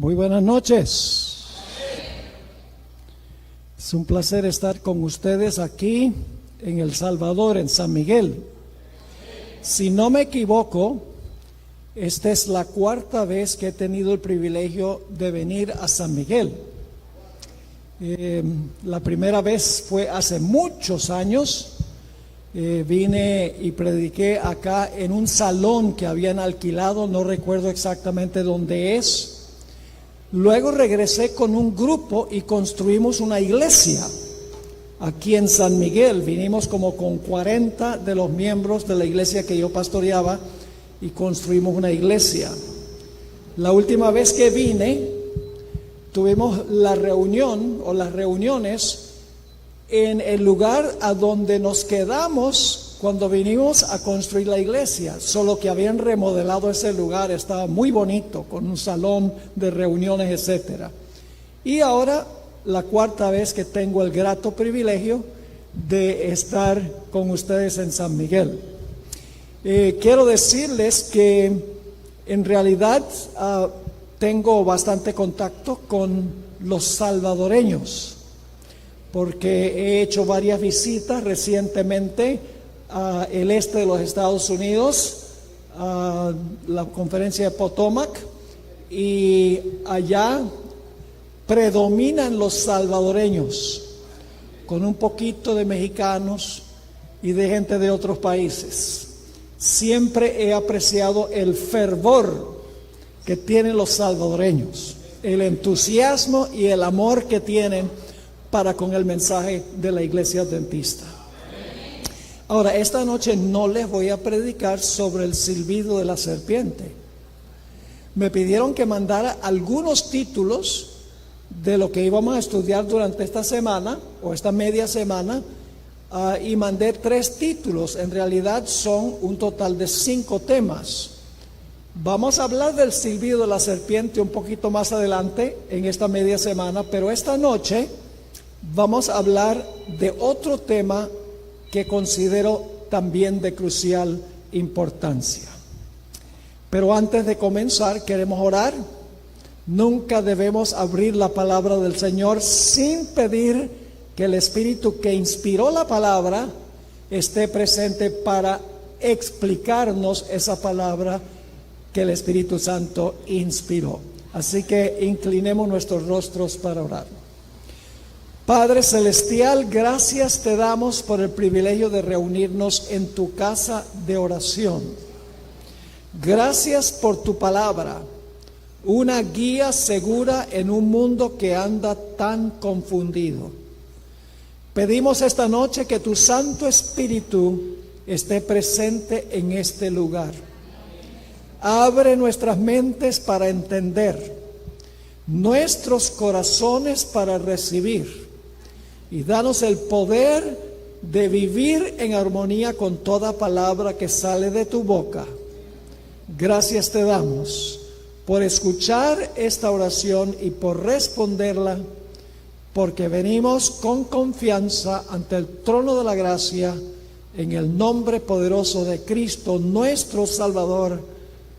Muy buenas noches. Es un placer estar con ustedes aquí en El Salvador, en San Miguel. Si no me equivoco, esta es la cuarta vez que he tenido el privilegio de venir a San Miguel. La primera vez fue hace muchos años. Vine y prediqué acá en un salón que habían alquilado, no recuerdo exactamente dónde es. Luego regresé con un grupo y construimos una iglesia aquí en San Miguel. Vinimos como con 40 de los miembros de la iglesia que yo pastoreaba y construimos una iglesia. La última vez que vine, tuvimos la reunión o las reuniones en el lugar a donde nos quedamos cuando vinimos a construir la iglesia, solo que habían remodelado ese lugar, estaba muy bonito, con un salón de reuniones, etcétera. Y ahora, la cuarta vez que tengo el grato privilegio de estar con ustedes en San Miguel. Quiero decirles que en realidad tengo bastante contacto con los salvadoreños, porque he hecho varias visitas recientemente al este de los Estados Unidos, a la conferencia de Potomac, y allá predominan los salvadoreños, con un poquito de mexicanos y de gente de otros países. Siempre he apreciado el fervor que tienen los salvadoreños, el entusiasmo y el amor que tienen para con el mensaje de la iglesia adventista. Ahora, esta noche no les voy a predicar sobre el silbido de la serpiente. Me pidieron que mandara algunos títulos de lo que íbamos a estudiar durante esta semana o esta media semana, y mandé 3 títulos. En realidad son un total de 5 temas. Vamos a hablar del silbido de la serpiente un poquito más adelante en esta media semana, pero esta noche vamos a hablar de otro tema que considero también de crucial importancia. Pero antes de comenzar, queremos orar. Nunca debemos abrir la palabra del Señor sin pedir que el Espíritu que inspiró la palabra esté presente para explicarnos esa palabra que el Espíritu Santo inspiró. Así que inclinemos nuestros rostros para orar. Padre Celestial, gracias te damos por el privilegio de reunirnos en tu casa de oración. Gracias por tu palabra, una guía segura en un mundo que anda tan confundido. Pedimos esta noche que tu Santo Espíritu esté presente en este lugar. Abre nuestras mentes para entender, nuestros corazones para recibir, y danos el poder de vivir en armonía con toda palabra que sale de tu boca. Gracias te damos por escuchar esta oración y por responderla, porque venimos con confianza ante el trono de la gracia, en el nombre poderoso de Cristo, nuestro Salvador.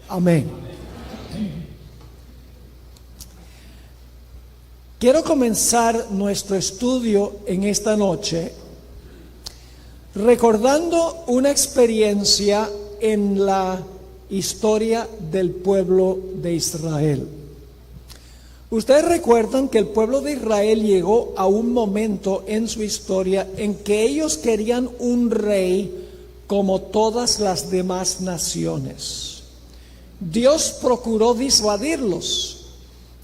Amén. Quiero comenzar nuestro estudio en esta noche recordando una experiencia en la historia del pueblo de Israel. Ustedes recuerdan que el pueblo de Israel llegó a un momento en su historia en que ellos querían un rey como todas las demás naciones. Dios procuró disuadirlos.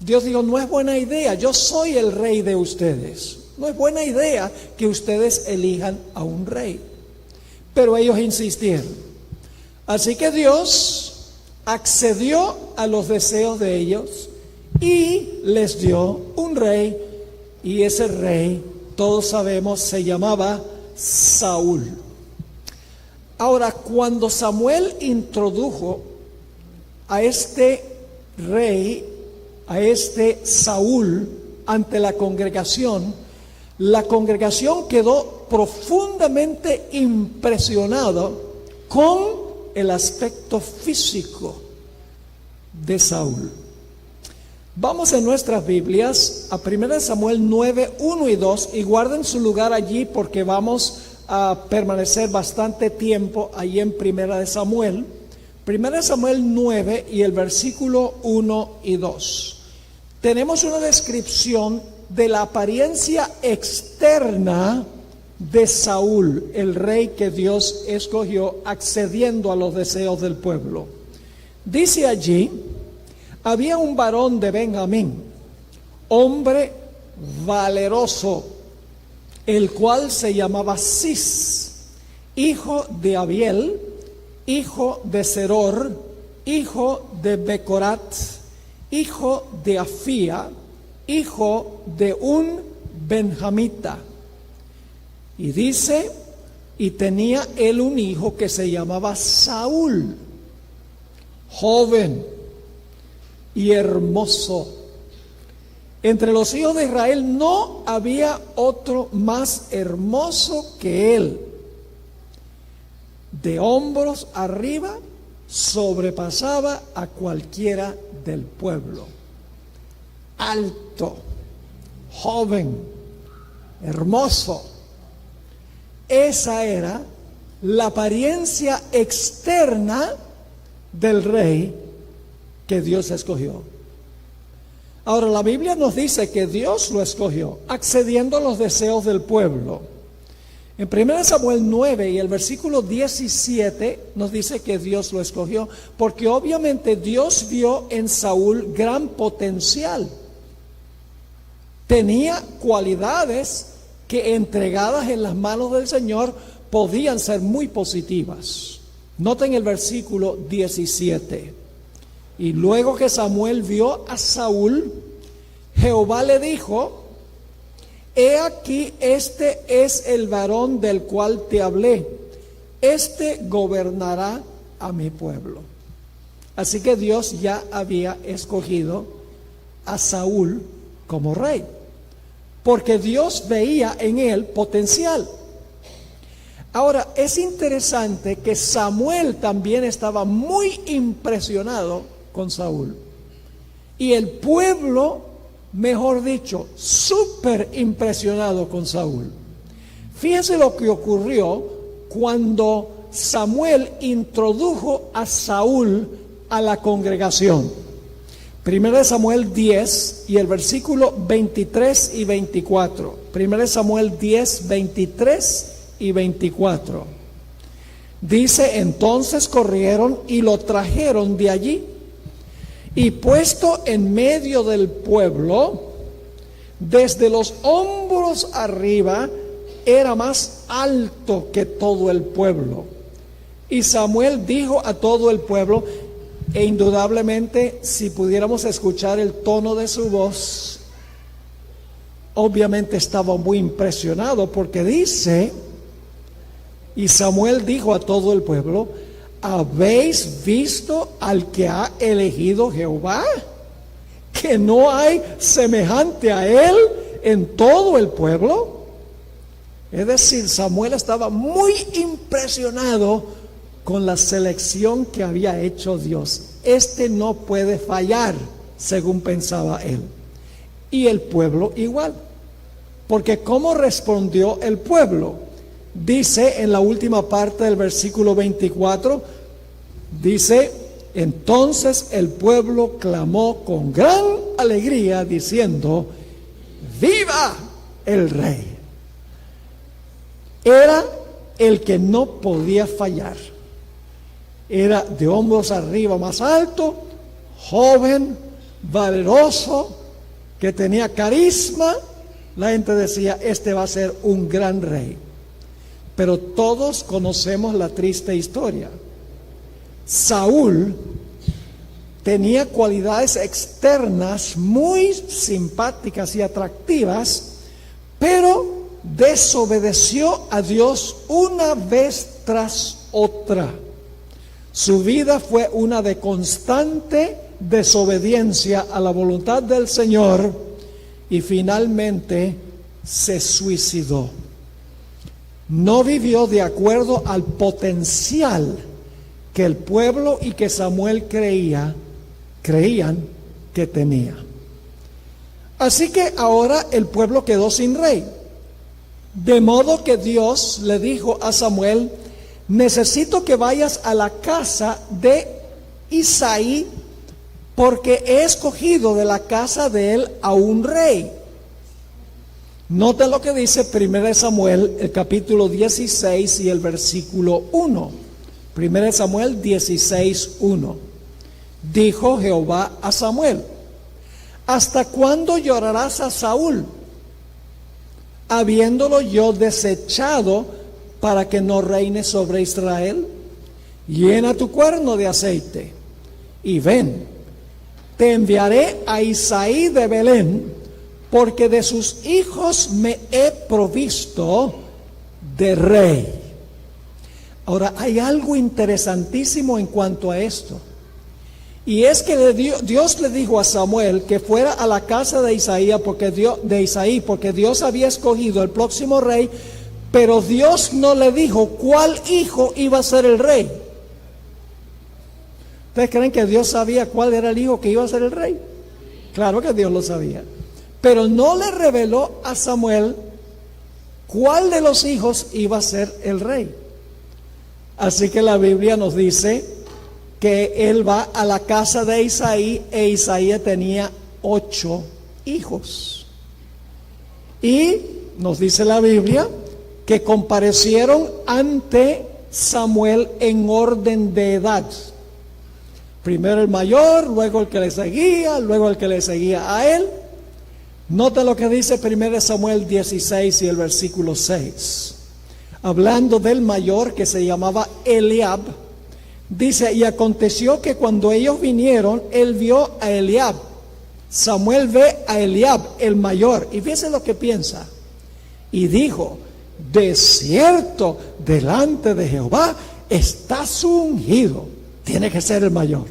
Dios dijo, no es buena idea, yo soy el rey de ustedes. No es buena idea que ustedes elijan a un rey. Pero ellos insistieron. Así que Dios accedió a los deseos de ellos y les dio un rey. Y ese rey, todos sabemos, se llamaba Saúl. Ahora, cuando Samuel introdujo a este rey, a este Saúl ante la congregación quedó profundamente impresionada con el aspecto físico de Saúl. Vamos en nuestras Biblias a 1 Samuel 9, 1 y 2 y guarden su lugar allí porque vamos a permanecer bastante tiempo allí en 1 Samuel. 1 Samuel 9 y el versículo 1 y 2. Tenemos una descripción de la apariencia externa de Saúl, el rey que Dios escogió, accediendo a los deseos del pueblo. Dice allí: había un varón de Benjamín, hombre valeroso, el cual se llamaba Cis, hijo de Abiel, hijo de Seror, hijo de Becorat, hijo de Afía, hijo de un benjamita. Y dice, y tenía él un hijo que se llamaba Saúl, joven y hermoso. Entre los hijos de Israel no había otro más hermoso que él. De hombros arriba sobrepasaba a cualquiera del pueblo. Alto, joven, hermoso. Esa era la apariencia externa del rey que Dios escogió. Ahora, la Biblia nos dice que Dios lo escogió, accediendo a los deseos del pueblo. En 1 Samuel 9 y el versículo 17 nos dice que Dios lo escogió, porque obviamente Dios vio en Saúl gran potencial. Tenía cualidades que entregadas en las manos del Señor podían ser muy positivas. Noten el versículo 17. Y luego que Samuel vio a Saúl, Jehová le dijo: he aquí, este es el varón del cual te hablé, este gobernará a mi pueblo. Así que Dios ya había escogido a Saúl como rey, porque Dios veía en él potencial. Ahora, es interesante que Samuel también estaba muy impresionado con Saúl. Y el pueblo, mejor dicho, súper impresionado con Saúl. Fíjense lo que ocurrió cuando Samuel introdujo a Saúl a la congregación. 1 Samuel 10 y el versículo 23 y 24. 1 Samuel 10, 23 y 24. Dice: entonces corrieron y lo trajeron de allí, y puesto en medio del pueblo, desde los hombros arriba, era más alto que todo el pueblo. Y Samuel dijo a todo el pueblo, e indudablemente si pudiéramos escuchar el tono de su voz, obviamente estaba muy impresionado, porque dice: y Samuel dijo a todo el pueblo: ¿habéis visto al que ha elegido Jehová? Que no hay semejante a él en todo el pueblo. Es decir, Samuel estaba muy impresionado con la selección que había hecho Dios. Este no puede fallar, según pensaba él. Y el pueblo igual. Porque ¿cómo respondió el pueblo? Dice en la última parte del versículo 24, dice: entonces el pueblo clamó con gran alegría diciendo: ¡viva el rey! Era el que no podía fallar. Era de hombros arriba, más alto, joven, valeroso, que tenía carisma. La gente decía: este va a ser un gran rey. Pero todos conocemos la triste historia. Saúl tenía cualidades externas muy simpáticas y atractivas, pero desobedeció a Dios una vez tras otra. Su vida fue una de constante desobediencia a la voluntad del Señor y finalmente se suicidó. No vivió de acuerdo al potencial que el pueblo y que Samuel creían que tenía. Así que ahora el pueblo quedó sin rey. De modo que Dios le dijo a Samuel: necesito que vayas a la casa de Isaí, porque he escogido de la casa de él a un rey. Noten lo que dice 1 Samuel, el capítulo 16 y el versículo 1. 1 Samuel 16, 1. Dijo Jehová a Samuel: ¿hasta cuándo llorarás a Saúl, habiéndolo yo desechado para que no reine sobre Israel? Llena tu cuerno de aceite y ven, te enviaré a Isaí de Belén, porque de sus hijos me he provisto de rey. Ahora, hay algo interesantísimo en cuanto a esto. Y es que Dios le dijo a Samuel que fuera a la casa de Isaí porque Dios había escogido el próximo rey, pero Dios no le dijo cuál hijo iba a ser el rey. ¿Ustedes creen que Dios sabía cuál era el hijo que iba a ser el rey? Claro que Dios lo sabía, pero no le reveló a Samuel cuál de los hijos iba a ser el rey. Así que la Biblia nos dice que él va a la casa de Isaí, e Isaí tenía 8 hijos. Y nos dice la Biblia que comparecieron ante Samuel en orden de edad. Primero el mayor, luego el que le seguía, luego el que le seguía a él. Nota lo que dice 1 Samuel 16 y el versículo 6. Hablando del mayor, que se llamaba Eliab, dice: y aconteció que cuando ellos vinieron, él vio a Eliab. Samuel ve a Eliab, el mayor, y fíjense lo que piensa. Y dijo: de cierto, delante de Jehová estás ungido. Tiene que ser el mayor.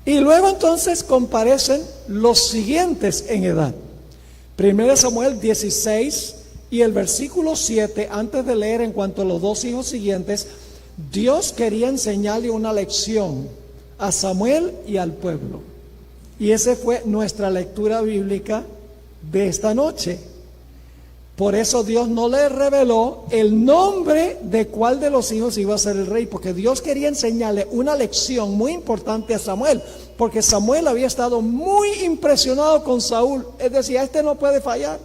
Y luego entonces comparecen los siguientes en edad. 1 Samuel 16 y el versículo 7, antes de leer en cuanto a los 2 hijos siguientes, Dios quería enseñarle una lección a Samuel y al pueblo. Y esa fue nuestra lectura bíblica de esta noche. Por eso Dios no le reveló el nombre de cuál de los hijos iba a ser el rey, porque Dios quería enseñarle una lección muy importante a Samuel, porque Samuel había estado muy impresionado con Saúl. Es decir, este no puede fallar.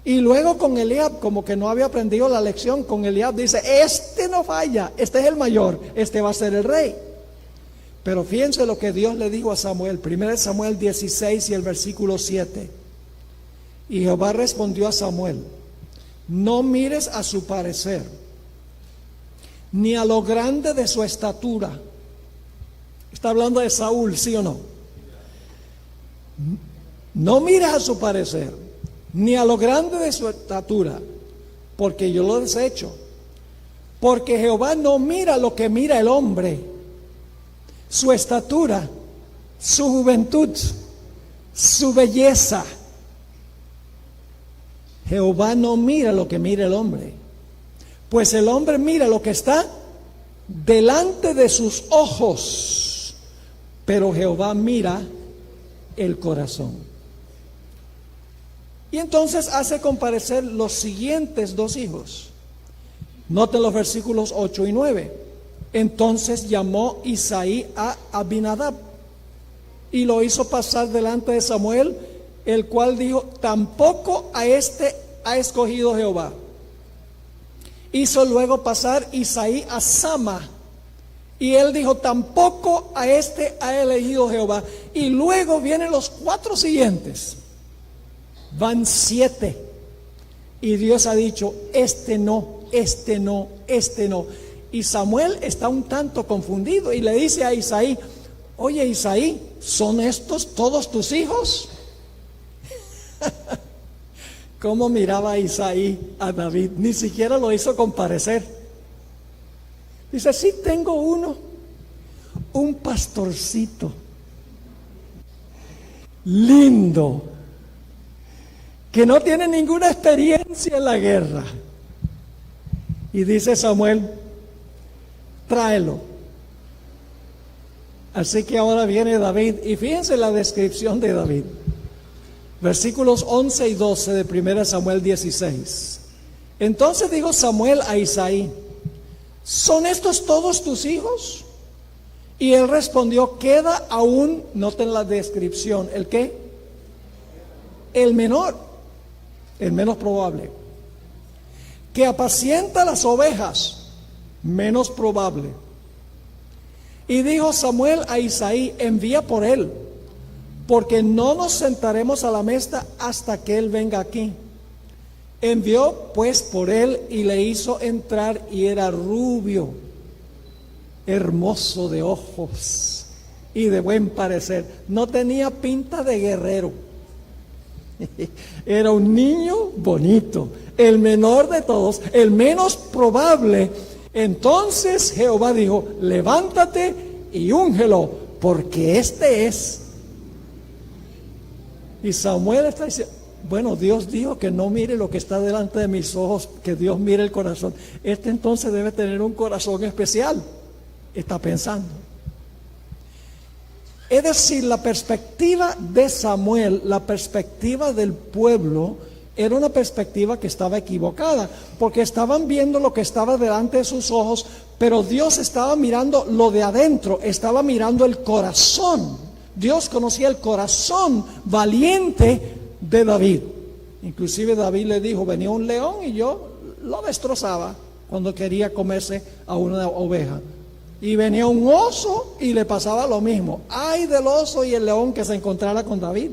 Y luego con Eliab, como que no había aprendido la lección, con Eliab dice: este no falla, este es el mayor, este va a ser el rey. Pero fíjense lo que Dios le dijo a Samuel, 1 Samuel 16 y el versículo 7. Y Jehová respondió a Samuel: no mires a su parecer, ni a lo grande de su estatura. Está hablando de Saúl, ¿sí o no? No mires a su parecer, ni a lo grande de su estatura, porque yo lo desecho. Porque Jehová no mira lo que mira el hombre, su estatura, su juventud, su belleza. Jehová no mira lo que mira el hombre, pues el hombre mira lo que está delante de sus ojos, pero Jehová mira el corazón. Y entonces hace comparecer los siguientes 2 hijos. Noten los versículos 8 y 9. Entonces llamó Isaí a Abinadab y lo hizo pasar delante de Samuel, el cual dijo: tampoco a este ha escogido Jehová. Hizo luego pasar Isaí a Sama, y él dijo: tampoco a este ha elegido Jehová. Y luego vienen los 4 siguientes. Van 7. Y Dios ha dicho: este no, este no, este no. Y Samuel está un tanto confundido y le dice a Isaí: oye Isaí, ¿son estos todos tus hijos? ¿Cómo miraba Isaí a David? Ni siquiera lo hizo comparecer. Dice: sí, tengo uno, un pastorcito lindo, que no tiene ninguna experiencia en la guerra. Y dice Samuel: tráelo. Así que ahora viene David, y fíjense la descripción de David. Versículos 11 y 12 de 1 Samuel 16. Entonces dijo Samuel a Isaí: ¿son estos todos tus hijos? Y él respondió: queda aún, noten la descripción, ¿el qué? El menor, el menos probable, que apacienta las ovejas, menos probable. Y dijo Samuel a Isaí: envía por él, porque no nos sentaremos a la mesa hasta que él venga aquí. Envió pues por él y le hizo entrar, y era rubio, hermoso de ojos y de buen parecer. No tenía pinta de guerrero. Era un niño bonito, el menor de todos, el menos probable. Entonces Jehová dijo: levántate y úngelo, porque este es. Y Samuel está diciendo: bueno, Dios dijo que no mire lo que está delante de mis ojos, que Dios mire el corazón. Este entonces debe tener un corazón especial, está pensando. Es decir, la perspectiva de Samuel, la perspectiva del pueblo, era una perspectiva que estaba equivocada, porque estaban viendo lo que estaba delante de sus ojos, pero Dios estaba mirando lo de adentro, estaba mirando el corazón. Dios conocía el corazón valiente de David. Inclusive David le dijo: venía un león y yo lo destrozaba cuando quería comerse a una oveja. Y venía un oso y le pasaba lo mismo. Ay del oso y el león que se encontrara con David.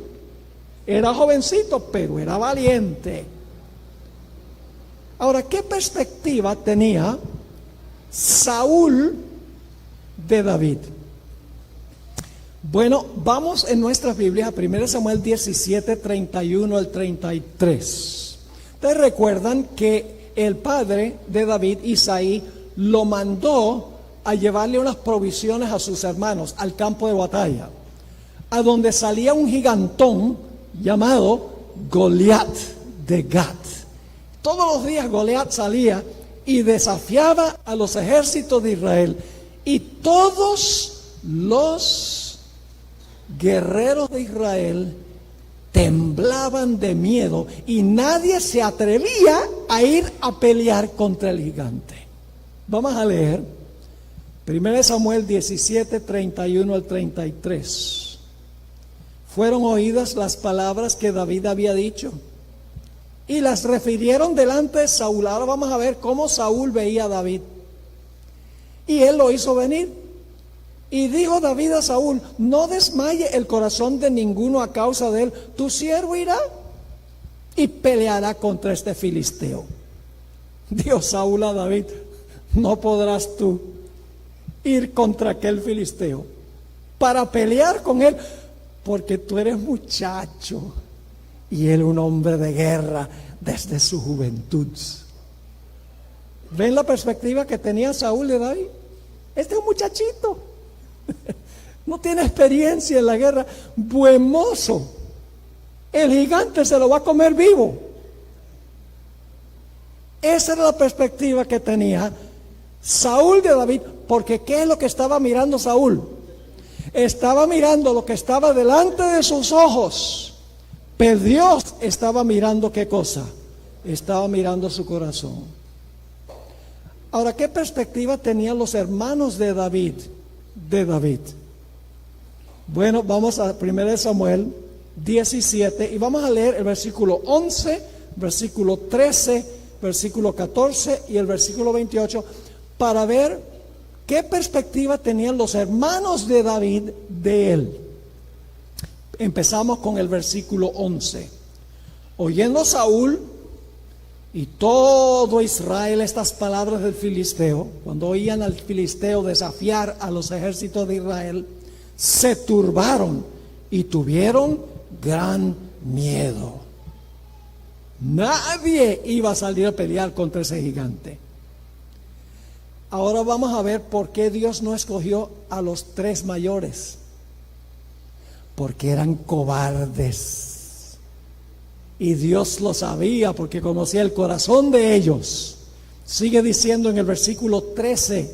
Era jovencito, pero era valiente. Ahora, ¿qué perspectiva tenía Saúl de David? Bueno, vamos en nuestras Biblias a 1 Samuel 17, 31 al 33. Ustedes recuerdan que el padre de David, Isaí, lo mandó a llevarle unas provisiones a sus hermanos al campo de batalla, a donde salía un gigantón llamado Goliat de Gat. Todos los días Goliat salía y desafiaba a los ejércitos de Israel, y todos los guerreros de Israel temblaban de miedo y nadie se atrevía a ir a pelear contra el gigante. Vamos a leer 1 Samuel 17, 31 al 33. Fueron oídas las palabras que David había dicho y las refirieron delante de Saúl. Ahora vamos a ver cómo Saúl veía a David. Y él lo hizo venir. Y dijo David a Saúl: no desmaye el corazón de ninguno a causa de él. Tu siervo irá y peleará contra este filisteo. Dijo Saúl a David: no podrás tú ir contra aquel filisteo para pelear con él, porque tú eres muchacho y él un hombre de guerra desde su juventud. ¿Ven la perspectiva que tenía Saúl de David? Este es un muchachito, no tiene experiencia en la guerra, buen mozo, el gigante se lo va a comer vivo. Esa era la perspectiva que tenía Saúl de David, porque ¿qué es lo que estaba mirando Saúl? Estaba mirando lo que estaba delante de sus ojos, pero Dios estaba mirando ¿qué cosa? Estaba mirando su corazón. Ahora, ¿qué perspectiva tenían los hermanos de David? Bueno, vamos a 1 Samuel 17 y vamos a leer el versículo 11, versículo 13, versículo 14 y el versículo 28 para ver qué perspectiva tenían los hermanos de David de él. Empezamos con el versículo 11. Oyendo Saúl y todo Israel estas palabras del filisteo, cuando oían al filisteo desafiar a los ejércitos de Israel, se turbaron y tuvieron gran miedo. Nadie iba a salir a pelear contra ese gigante. Ahora vamos a ver por qué Dios no escogió a los tres mayores. Porque eran cobardes. Y Dios lo sabía porque conocía el corazón de ellos. Sigue diciendo en el versículo 13: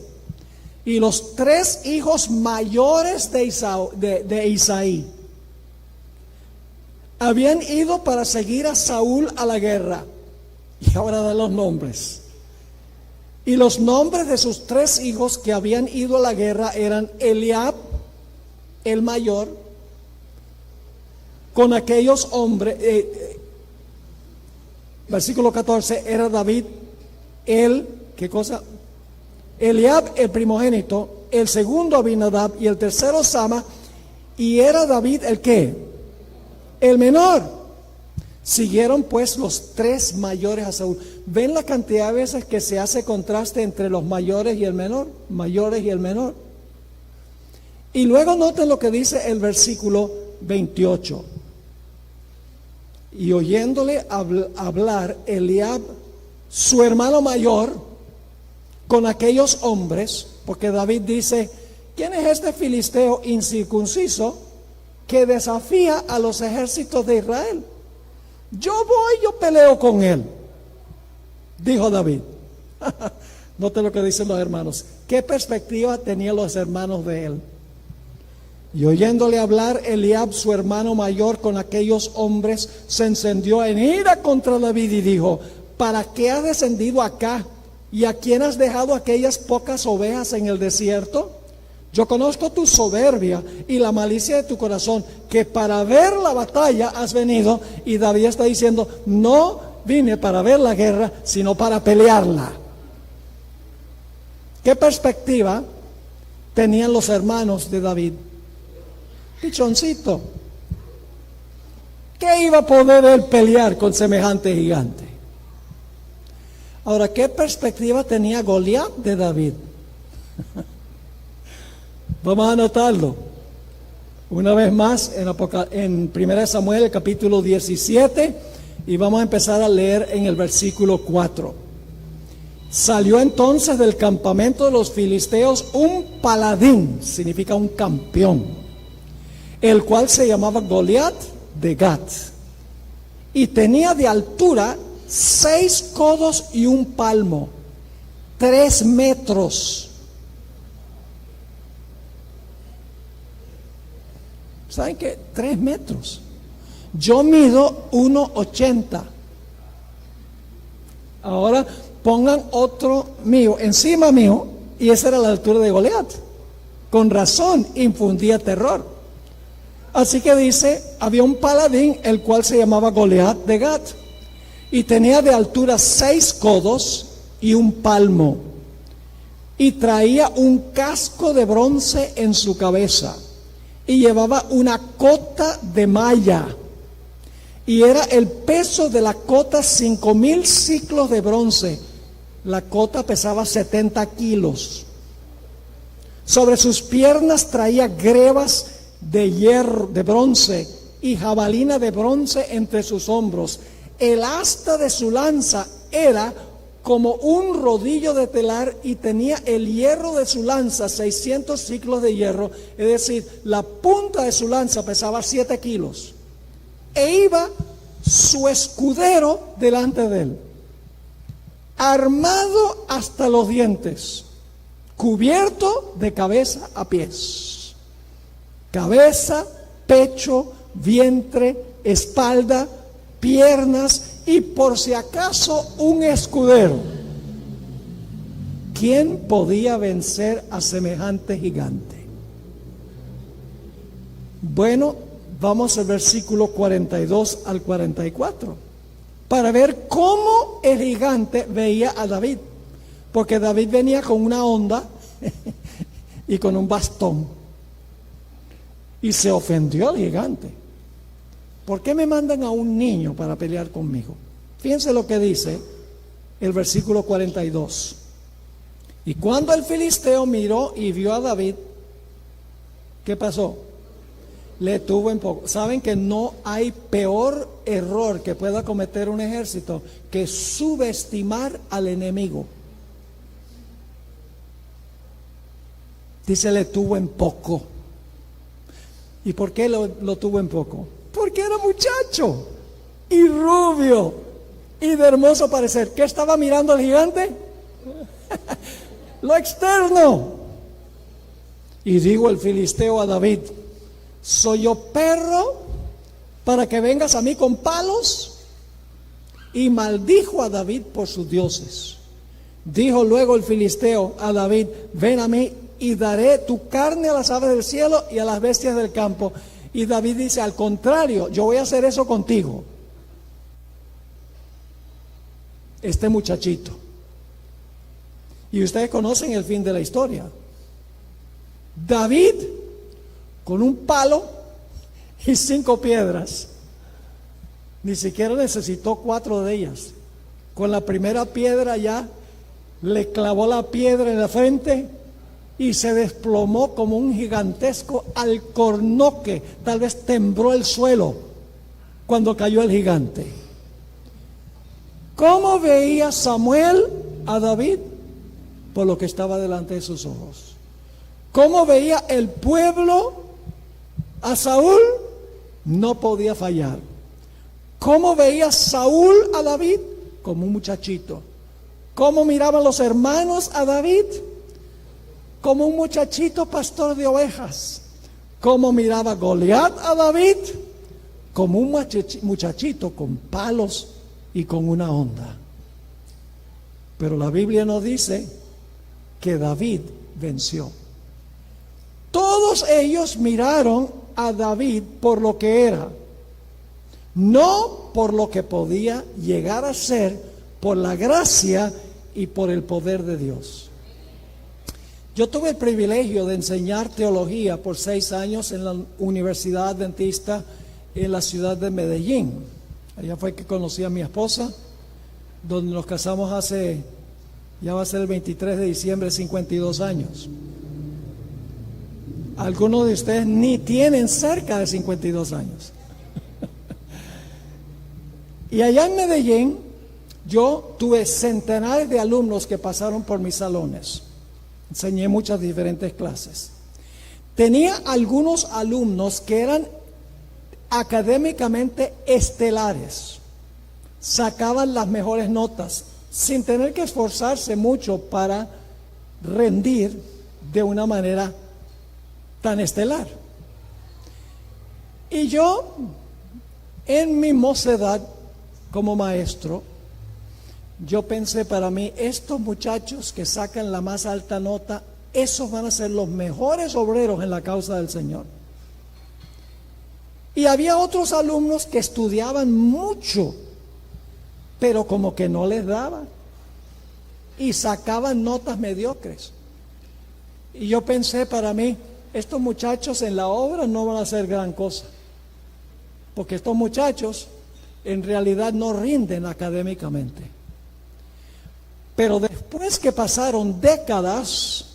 y los tres hijos mayores de Isaí habían ido para seguir a Saúl a la guerra. Y ahora da los nombres. Y los nombres de sus 3 hijos que habían ido a la guerra eran Eliab, el mayor, con aquellos hombres, versículo 14, era David, ¿qué cosa? Eliab el primogénito, el segundo Abinadab y el tercero Sama, y era David el ¿qué? El menor. Siguieron pues los 3 mayores a Saúl. ¿Ven la cantidad de veces que se hace contraste entre los mayores y el menor? Mayores y el menor. Y luego noten lo que dice el versículo 28. Y oyéndole hablar Eliab, su hermano mayor, con aquellos hombres, porque David dice, ¿quién es este filisteo incircunciso que desafía a los ejércitos de Israel? Yo peleo con él, dijo David. Note lo que dicen los hermanos. ¿Qué perspectiva tenían los hermanos de él? Y oyéndole hablar Eliab, su hermano mayor, con aquellos hombres, se encendió en ira contra David y dijo, ¿para qué has descendido acá? ¿Y a quién has dejado aquellas pocas ovejas en el desierto? Yo conozco tu soberbia y la malicia de tu corazón, que para ver la batalla has venido. Y David está diciendo, no vine para ver la guerra, sino para pelearla. ¿Qué perspectiva tenían los hermanos de David? Pichoncito. ¿Qué iba a poder él pelear con semejante gigante? Ahora, ¿qué perspectiva tenía Goliat de David? Vamos a anotarlo. Una vez más en 1 Samuel, el capítulo 17, y vamos a empezar a leer en el versículo 4. Salió entonces del campamento de los filisteos un paladín, significa un campeón, el cual se llamaba Goliat de Gat, y tenía de altura 6 codos y un palmo, 3 metros. ¿Saben qué? 3 metros. Yo mido 1,80. Ahora pongan otro mío encima mío, y esa era la altura de Goliat. Con razón infundía terror. Así que dice, había un paladín, el cual se llamaba Goliat de Gat, y tenía de altura 6 codos y un palmo, y traía un casco de bronce en su cabeza, y llevaba una cota de malla, y era el peso de la cota 5,000 ciclos de bronce. La cota pesaba 70 kilos. Sobre sus piernas traía grebas de hierro, de bronce, y jabalina de bronce entre sus hombros. El asta de su lanza era como un rodillo de telar, y tenía el hierro de su lanza 600 ciclos de hierro, es decir, la punta de su lanza pesaba 7 kilos. E iba su escudero delante de él, armado hasta los dientes, cubierto de cabeza a pies. Cabeza, pecho, vientre, espalda, piernas, y por si acaso un escudero. ¿Quién podía vencer a semejante gigante? Bueno, vamos al versículo 42 al 44 para ver cómo el gigante veía a David, porque David venía con una honda y con un bastón, y se ofendió al gigante. ¿Por qué me mandan a un niño para pelear conmigo? Fíjense lo que dice el versículo 42. Y cuando el filisteo miró y vio a David, ¿qué pasó? Le tuvo en poco. Saben que no hay peor error que pueda cometer un ejército que subestimar al enemigo. Dice, le tuvo en poco. ¿Y por qué lo tuvo en poco? Porque era muchacho y rubio y de hermoso parecer. ¿Qué estaba mirando el gigante? Lo externo. Y dijo el filisteo a David, ¿soy yo perro para que vengas a mí con palos? Y maldijo a David por sus dioses. Dijo luego el filisteo a David: ven a mí y daré tu carne a las aves del cielo y a las bestias del campo. Y David dice: al contrario, yo voy a hacer eso contigo. Este muchachito. Y ustedes conocen el fin de la historia. David, con un palo y 5 piedras, ni siquiera necesitó 4 de ellas. Con la primera piedra ya le clavó la piedra en la frente y se desplomó como un gigantesco alcornoque. Tal vez tembló el suelo cuando cayó el gigante. ¿Cómo veía Samuel a David? Por lo que estaba delante de sus ojos. ¿Cómo veía el pueblo a Saúl? No podía fallar. ¿Cómo veía Saúl a David? Como un muchachito. ¿Cómo miraban los hermanos a David? Como un muchachito pastor de ovejas. ¿Cómo miraba Goliat a David? Como un muchachito con palos y con una honda. Pero la Biblia nos dice que David venció. Todos ellos miraron a David por lo que era, no por lo que podía llegar a ser, por la gracia y por el poder de Dios. Yo tuve el privilegio de enseñar teología por 6 años en la Universidad Adventista en la ciudad de Medellín. Allá fue que conocí a mi esposa, donde nos casamos hace, ya va a ser el 23 de diciembre, 52 años. Algunos de ustedes ni tienen cerca de 52 años. Y allá en Medellín, yo tuve centenares de alumnos que pasaron por mis salones. Enseñé muchas diferentes clases. Tenía algunos alumnos que eran académicamente estelares. Sacaban las mejores notas sin tener que esforzarse mucho para rendir de una manera tan estelar. Y yo, en mi mocedad como maestro, yo pensé para mí, estos muchachos que sacan la más alta nota, esos van a ser los mejores obreros en la causa del Señor. Y había otros alumnos que estudiaban mucho, pero como que no les daba, y sacaban notas mediocres. Y yo pensé para mí, estos muchachos en la obra no van a hacer gran cosa, porque estos muchachos en realidad no rinden académicamente. Pero después que pasaron décadas,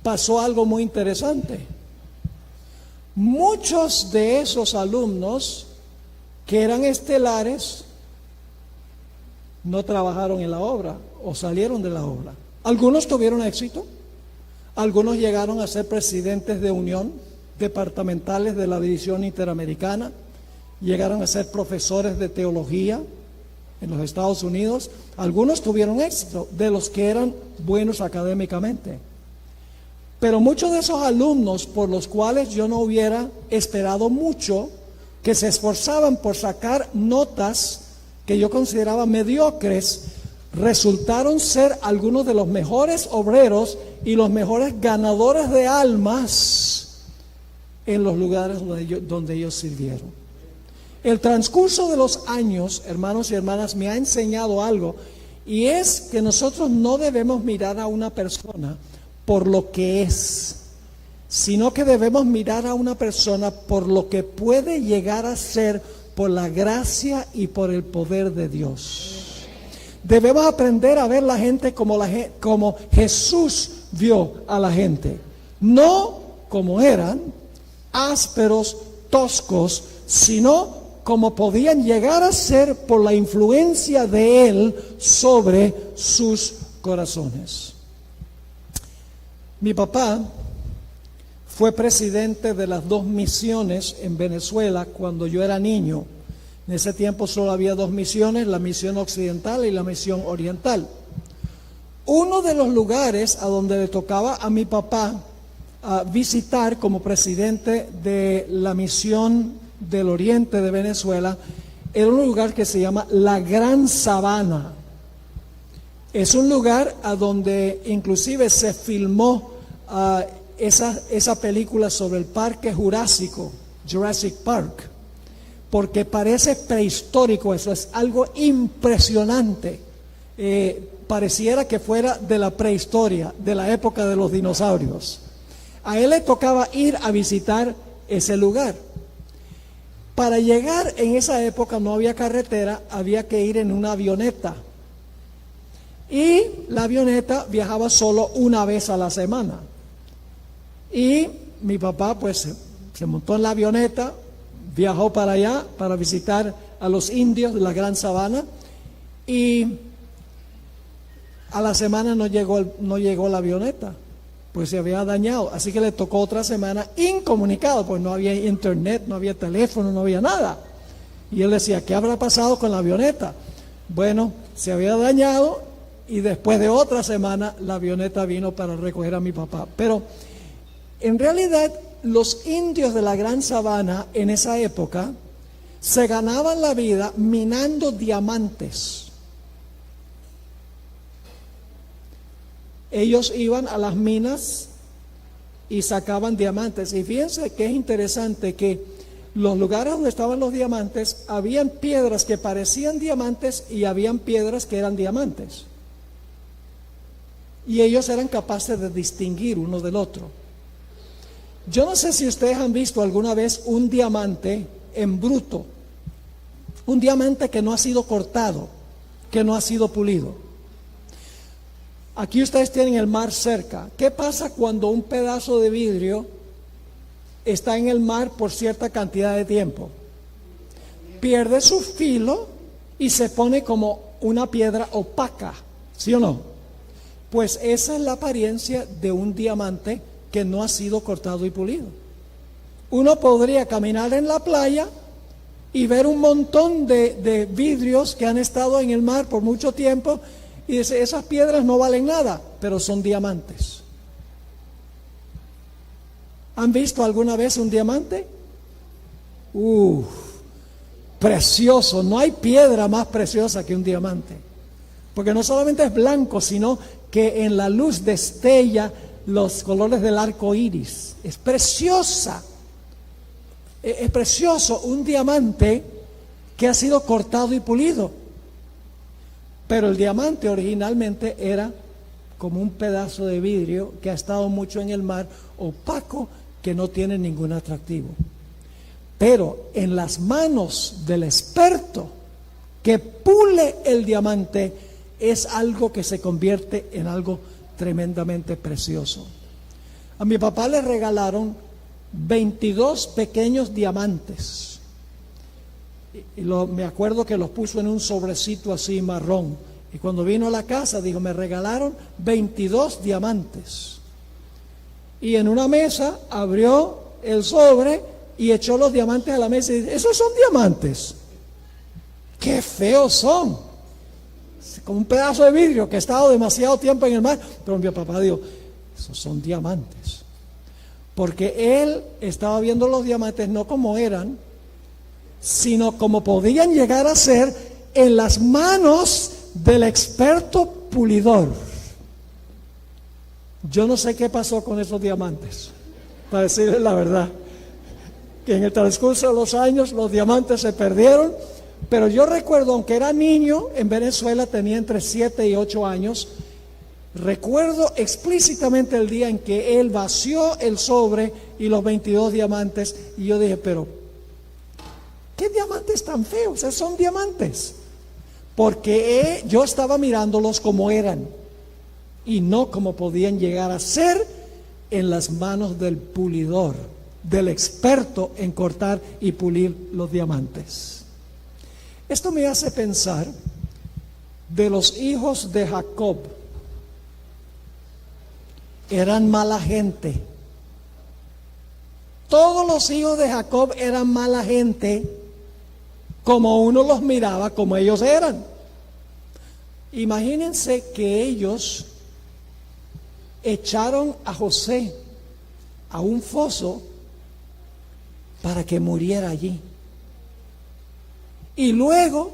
pasó algo muy interesante. Muchos de esos alumnos que eran estelares no trabajaron en la obra o salieron de la obra. Algunos tuvieron éxito, algunos llegaron a ser presidentes de unión departamentales de la División Interamericana, llegaron a ser profesores de teología en los Estados Unidos. Algunos tuvieron éxito, de los que eran buenos académicamente. Pero muchos de esos alumnos por los cuales yo no hubiera esperado mucho, que se esforzaban por sacar notas que yo consideraba mediocres, resultaron ser algunos de los mejores obreros y los mejores ganadores de almas en los lugares donde ellos sirvieron. El transcurso de los años, hermanos y hermanas, me ha enseñado algo, y es que nosotros no debemos mirar a una persona por lo que es, sino que debemos mirar a una persona por lo que puede llegar a ser por la gracia y por el poder de Dios. Debemos aprender a ver la gente como Jesús vio a la gente, no como eran, ásperos, toscos, sino como podían llegar a ser por la influencia de Él sobre sus corazones. Mi papá fue presidente de las 2 misiones en Venezuela cuando yo era niño. En ese tiempo solo había 2 misiones, la misión occidental y la misión oriental. Uno de los lugares a donde le tocaba a mi papá visitar como presidente de la misión del oriente de Venezuela, era un lugar que se llama la Gran Sabana. Es un lugar a donde inclusive se filmó esa película sobre el parque jurásico, Jurassic Park, porque parece prehistórico. Eso es algo impresionante. Pareciera que fuera de la prehistoria, de la época de los dinosaurios. A él le tocaba ir a visitar ese lugar. Para llegar en esa época no había carretera, había que ir en una avioneta. Y la avioneta viajaba solo una vez a la semana. Y mi papá pues se montó en la avioneta, viajó para allá para visitar a los indios de la Gran Sabana, y a la semana no llegó la avioneta, pues se había dañado, así que le tocó otra semana incomunicado, pues no había internet, no había teléfono, no había nada. Y él decía, ¿qué habrá pasado con la avioneta? Bueno, se había dañado, y después de otra semana la avioneta vino para recoger a mi papá. Pero en realidad los indios de la Gran Sabana en esa época se ganaban la vida minando diamantes. Ellos iban a las minas y sacaban diamantes. Y fíjense que es interesante que los lugares donde estaban los diamantes, habían piedras que parecían diamantes y habían piedras que eran diamantes. Y ellos eran capaces de distinguir uno del otro. Yo no sé si ustedes han visto alguna vez un diamante en bruto, un diamante que no ha sido cortado, que no ha sido pulido. Aquí ustedes tienen el mar cerca. ¿Qué pasa cuando un pedazo de vidrio está en el mar por cierta cantidad de tiempo? Pierde su filo y se pone como una piedra opaca, ¿sí o no? Pues esa es la apariencia de un diamante que no ha sido cortado y pulido. Uno podría caminar en la playa y ver un montón de vidrios que han estado en el mar por mucho tiempo y dice, esas piedras no valen nada, pero son diamantes. ¿Han visto alguna vez un diamante? Precioso, no hay piedra más preciosa que un diamante, porque no solamente es blanco, sino que en la luz destella los colores del arco iris. Es preciosa, es precioso un diamante que ha sido cortado y pulido. Pero el diamante originalmente era como un pedazo de vidrio que ha estado mucho en el mar, opaco, que no tiene ningún atractivo. Pero en las manos del experto que pule el diamante, es algo que se convierte en algo tremendamente precioso. A mi papá le regalaron 22 pequeños diamantes. Me acuerdo que los puso en un sobrecito así marrón. Y cuando vino a la casa dijo, me regalaron 22 diamantes. Y en una mesa abrió el sobre y echó los diamantes a la mesa y dice, ¿esos son diamantes? ¡Qué feos son! Como un pedazo de vidrio que ha estado demasiado tiempo en el mar. Pero mi papá dijo, esos son diamantes. Porque él estaba viendo los diamantes no como eran, sino como podían llegar a ser en las manos del experto pulidor. Yo no sé qué pasó con esos diamantes, para decirles la verdad, que en el transcurso de los años los diamantes se perdieron, pero yo recuerdo, aunque era niño, en Venezuela tenía entre 7 y 8 años, recuerdo explícitamente el día en que él vació el sobre y los 22 diamantes, y yo dije, pero ¿qué diamantes tan feos? Esos son diamantes. Porque yo estaba mirándolos como eran y no como podían llegar a ser en las manos del pulidor, del experto en cortar y pulir los diamantes. Esto me hace pensar de los hijos de Jacob. Eran mala gente. Todos los hijos de Jacob eran mala gente, como uno los miraba, como ellos eran. Imagínense que ellos echaron a José a un foso para que muriera allí. Y luego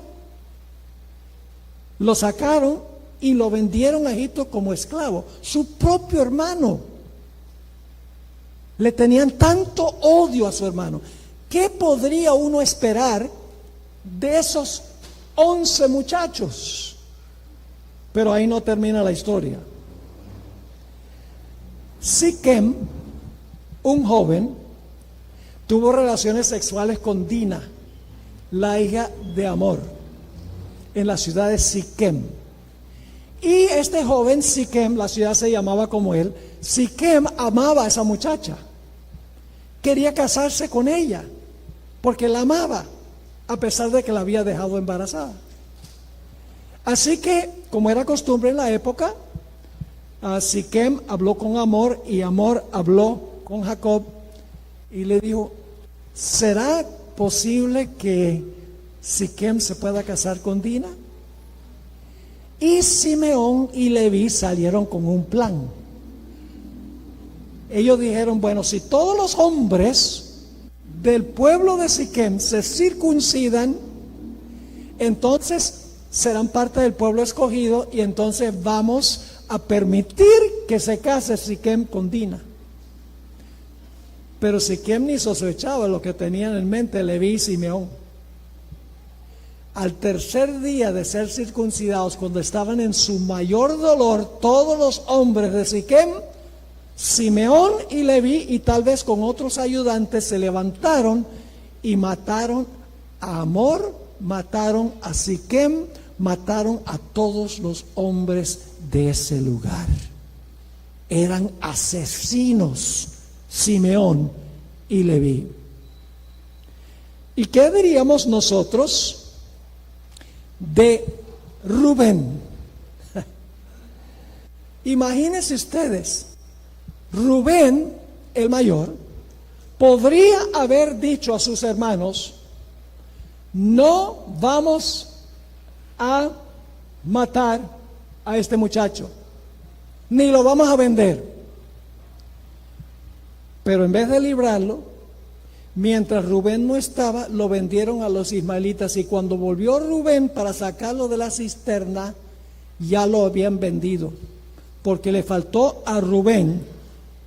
lo sacaron y lo vendieron a Egipto como esclavo. Su propio hermano. Le tenían tanto odio a su hermano. ¿Qué podría uno esperar de esos 11 muchachos? Pero ahí no termina la historia. Siquem, un joven, tuvo relaciones sexuales con Dina, la hija de Amor, en la ciudad de Siquem. Y este joven Siquem, la ciudad se llamaba como él, Siquem amaba a esa muchacha. Quería casarse con ella, porque la amaba, a pesar de que la había dejado embarazada. Así que, como era costumbre en la época, Siquem habló con Amor y Amor habló con Jacob y le dijo: ¿será posible que Siquem se pueda casar con Dina? Y Simeón y Leví salieron con un plan. Ellos dijeron: bueno, si todos los hombres del pueblo de Siquem se circuncidan, entonces serán parte del pueblo escogido y entonces vamos a permitir que se case Siquem con Dina. Pero Siquem ni sospechaba lo que tenían en mente Leví y Simeón. Al tercer día de ser circuncidados, cuando estaban en su mayor dolor, todos los hombres de Siquem, Simeón y Leví, y tal vez con otros ayudantes, se levantaron y mataron a Amor, mataron a Siquem, mataron a todos los hombres de ese lugar. Eran asesinos, Simeón y Leví. ¿Y qué diríamos nosotros de Rubén? Imagínense ustedes, Rubén, el mayor, podría haber dicho a sus hermanos: no vamos a matar a este muchacho, ni lo vamos a vender. Pero en vez de librarlo, mientras Rubén no estaba, lo vendieron a los ismaelitas, y cuando volvió Rubén para sacarlo de la cisterna, ya lo habían vendido, porque le faltó a Rubén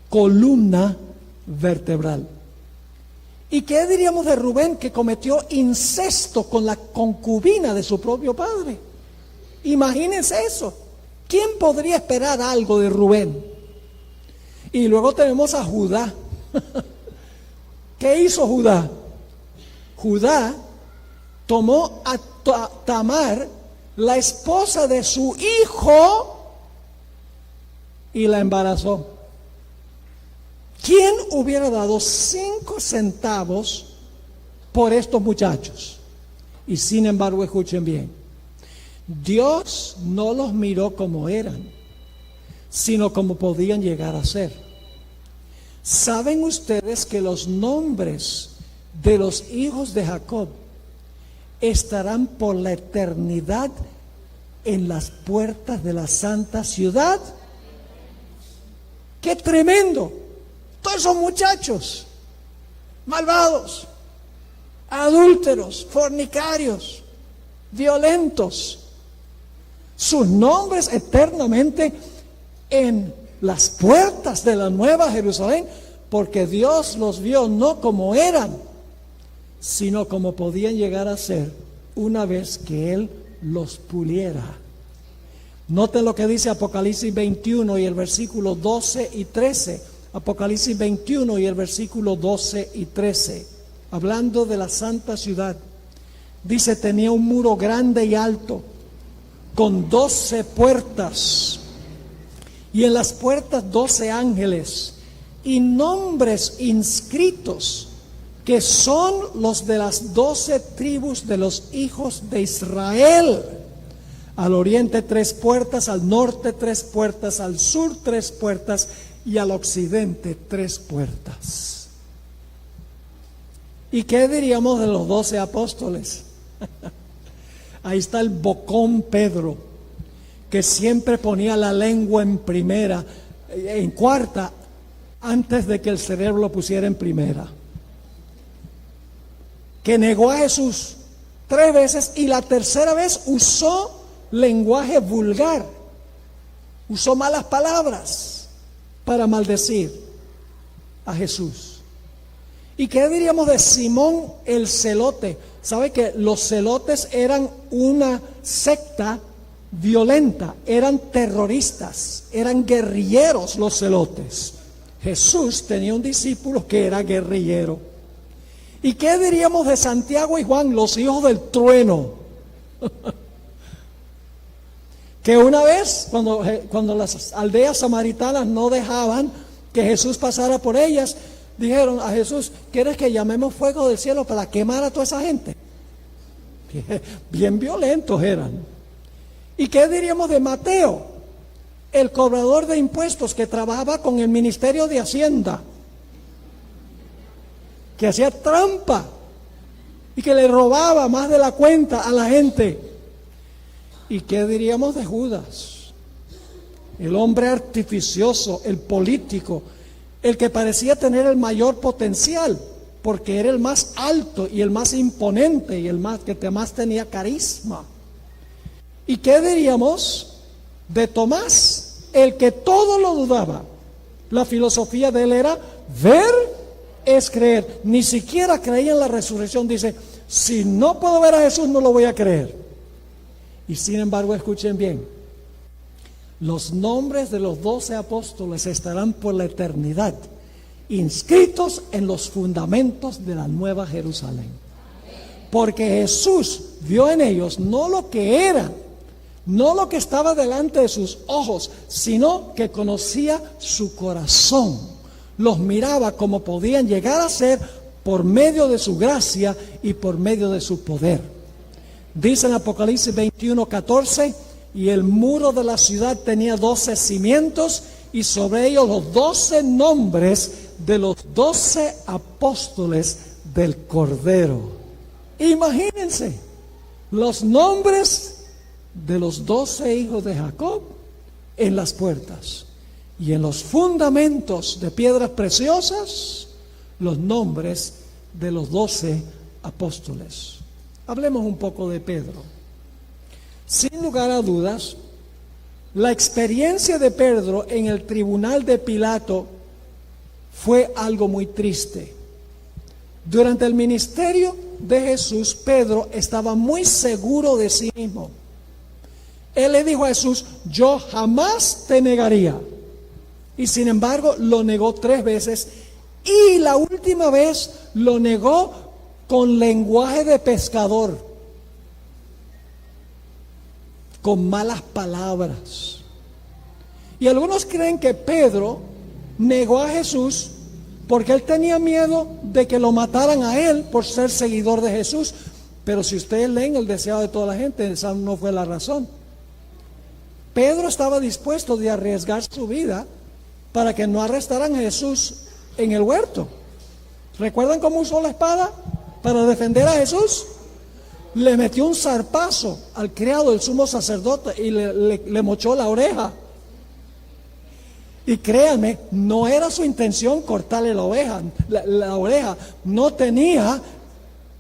columna vertebral. ¿Y qué diríamos de Rubén, que cometió incesto con la concubina de su propio padre? Imagínense eso. ¿Quién podría esperar algo de Rubén? Y luego tenemos a Judá. ¿Qué hizo Judá? Judá tomó a Tamar, la esposa de su hijo, y la embarazó. ¿Quién hubiera dado 5 centavos por estos muchachos? Y sin embargo, escuchen bien, Dios no los miró como eran, sino como podían llegar a ser. ¿Saben ustedes que los nombres de los hijos de Jacob estarán por la eternidad en las puertas de la santa ciudad? ¡Qué tremendo! Todos esos muchachos malvados, adúlteros, fornicarios, violentos, sus nombres eternamente en las puertas de la Nueva Jerusalén, porque Dios los vio no como eran, sino como podían llegar a ser una vez que Él los puliera. Noten lo que dice Apocalipsis 21 y el versículo 12 y 13. Apocalipsis 21 y el versículo 12 y 13, hablando de la santa ciudad. Dice: tenía un muro grande y alto, con 12 puertas, y en las puertas 12 ángeles, y nombres inscritos, que son los de las 12 tribus de los hijos de Israel. Al oriente 3 puertas, al norte 3 puertas, al sur 3 puertas, y al occidente 3 puertas. ¿Y qué diríamos de los 12 apóstoles? Ahí está el bocón Pedro, que siempre ponía la lengua en primera, en cuarta, antes de que el cerebro lo pusiera en primera. Que negó a Jesús 3 veces, y la tercera vez usó lenguaje vulgar, usó malas palabras para maldecir a Jesús. ¿Y qué diríamos de Simón el celote? ¿Sabe que los celotes eran una secta violenta? Eran terroristas, eran guerrilleros los celotes. Jesús tenía un discípulo que era guerrillero. ¿Y qué diríamos de Santiago y Juan, los hijos del trueno? Que una vez, cuando las aldeas samaritanas no dejaban que Jesús pasara por ellas, dijeron a Jesús: ¿quieres que llamemos fuego del cielo para quemar a toda esa gente? Bien violentos eran. ¿Y qué diríamos de Mateo, el cobrador de impuestos que trabajaba con el Ministerio de Hacienda, que hacía trampa y que le robaba más de la cuenta a la gente? ¿Y qué diríamos de Judas, el hombre artificioso, el político, el que parecía tener el mayor potencial, porque era el más alto y el más imponente y el que más tenía carisma? ¿Y qué diríamos de Tomás, el que todo lo dudaba? La filosofía de él era: ver es creer. Ni siquiera creía en la resurrección. Dice: si no puedo ver a Jesús, no lo voy a creer. Y sin embargo, escuchen bien, los nombres de los 12 apóstoles estarán por la eternidad inscritos en los fundamentos de la Nueva Jerusalén. Porque Jesús vio en ellos no lo que eran, no lo que estaba delante de sus ojos, sino que conocía su corazón. Los miraba como podían llegar a ser por medio de su gracia y por medio de su poder. Dice en Apocalipsis 21:14: y el muro de la ciudad tenía 12 cimientos, y sobre ellos los 12 nombres de los 12 apóstoles del Cordero. Imagínense los nombres de los 12 hijos de Jacob en las puertas, y en los fundamentos de piedras preciosas los nombres de los 12 apóstoles. Hablemos un poco de Pedro. Sin lugar a dudas, la experiencia de Pedro en el tribunal de Pilato fue algo muy triste. Durante el ministerio de Jesús, Pedro estaba muy seguro de sí mismo. Él le dijo a Jesús: yo jamás te negaría. Y sin embargo, lo negó 3 veces. Y la última vez lo negó con lenguaje de pescador, con malas palabras. Y algunos creen que Pedro negó a Jesús porque él tenía miedo de que lo mataran a él por ser seguidor de Jesús. Pero si ustedes leen el deseo de toda la gente, esa no fue la razón. Pedro estaba dispuesto de arriesgar su vida para que no arrestaran a Jesús en el huerto. ¿Recuerdan cómo usó la espada para defender a Jesús? Le metió un zarpazo al criado del sumo sacerdote y le mochó la oreja. Y créanme, no era su intención cortarle la oreja. No tenía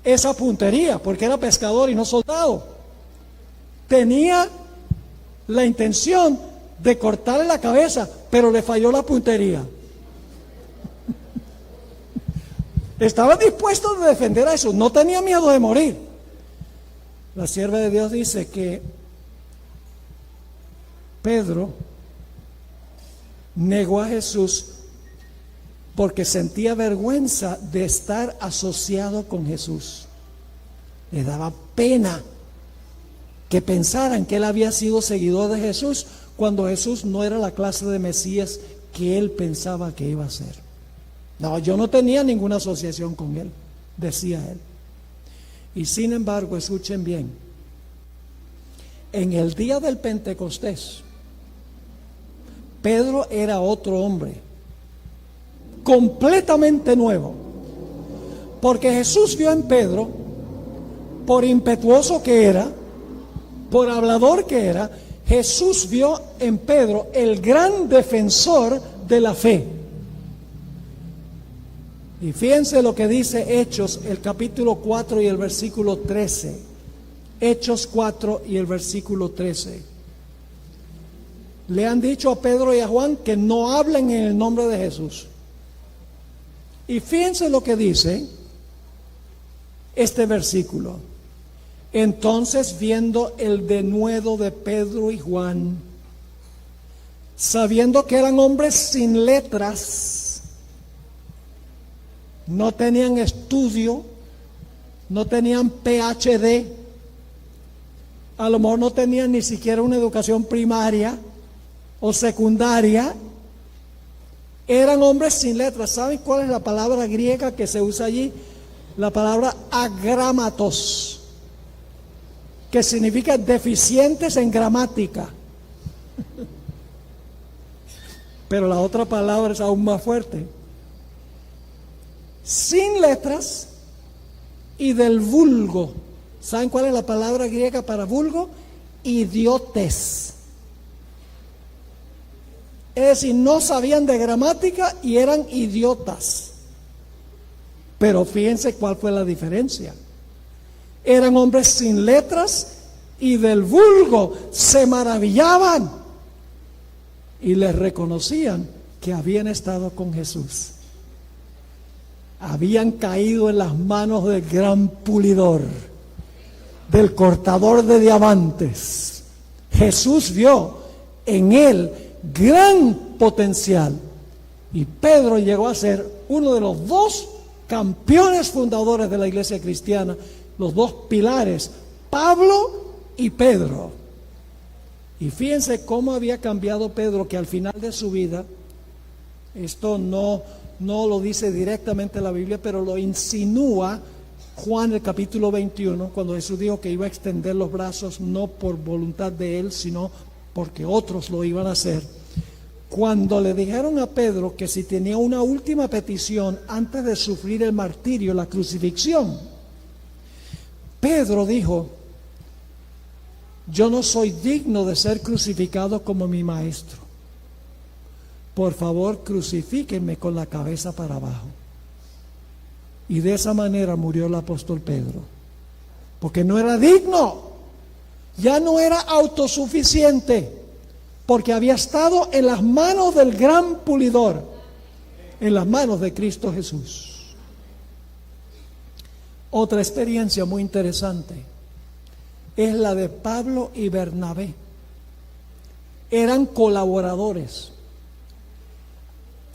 esa puntería porque era pescador y no soldado. Tenía la intención de cortarle la cabeza, pero le falló la puntería. Estaba dispuesto a defender a Jesús, no tenía miedo de morir. La sierva de Dios dice que Pedro negó a Jesús porque sentía vergüenza de estar asociado con Jesús. Le daba pena que pensaran que él había sido seguidor de Jesús cuando Jesús no era la clase de Mesías que él pensaba que iba a ser. No, yo no tenía ninguna asociación con él, decía él. Y sin embargo, escuchen bien, en el día del Pentecostés, Pedro era otro hombre, completamente nuevo, porque Jesús vio en Pedro, por impetuoso que era, por hablador que era, Jesús vio en Pedro el gran defensor de la fe. Y fíjense lo que dice Hechos, el capítulo 4 y el versículo 13. Hechos 4 y el versículo 13. Le han dicho a Pedro y a Juan que no hablen en el nombre de Jesús. Y fíjense lo que dice este versículo. Entonces, viendo el denuedo de Pedro y Juan, sabiendo que eran hombres sin letras, no tenían estudio, no tenían PhD, a lo mejor no tenían ni siquiera una educación primaria o secundaria, eran hombres sin letras. ¿Saben cuál es la palabra griega que se usa allí? La palabra agrámatos, que significa deficientes en gramática. Pero la otra palabra es aún más fuerte. Sin letras y del vulgo. ¿Saben cuál es la palabra griega para vulgo? Idiotes. Es decir, no sabían de gramática y eran idiotas. Pero fíjense cuál fue la diferencia. Eran hombres sin letras y del vulgo se maravillaban y les reconocían que habían estado con Jesús. Habían caído en las manos del gran pulidor, del cortador de diamantes. Jesús vio en él gran potencial y Pedro llegó a ser uno de los dos campeones fundadores de la iglesia cristiana, los dos pilares, Pablo y Pedro. Y fíjense cómo había cambiado Pedro, que al final de su vida, esto no lo dice directamente la Biblia, pero lo insinúa Juan el capítulo 21, cuando Jesús dijo que iba a extender los brazos no por voluntad de él, sino porque otros lo iban a hacer. Cuando le dijeron a Pedro que si tenía una última petición antes de sufrir el martirio, la crucifixión, Pedro dijo: yo no soy digno de ser crucificado como mi maestro. Por favor, crucifíquenme con la cabeza para abajo. Y de esa manera murió el apóstol Pedro, porque no era digno, ya no era autosuficiente, porque había estado en las manos del gran pulidor, en las manos de Cristo Jesús. Otra experiencia muy interesante es la de Pablo y Bernabé. Eran colaboradores,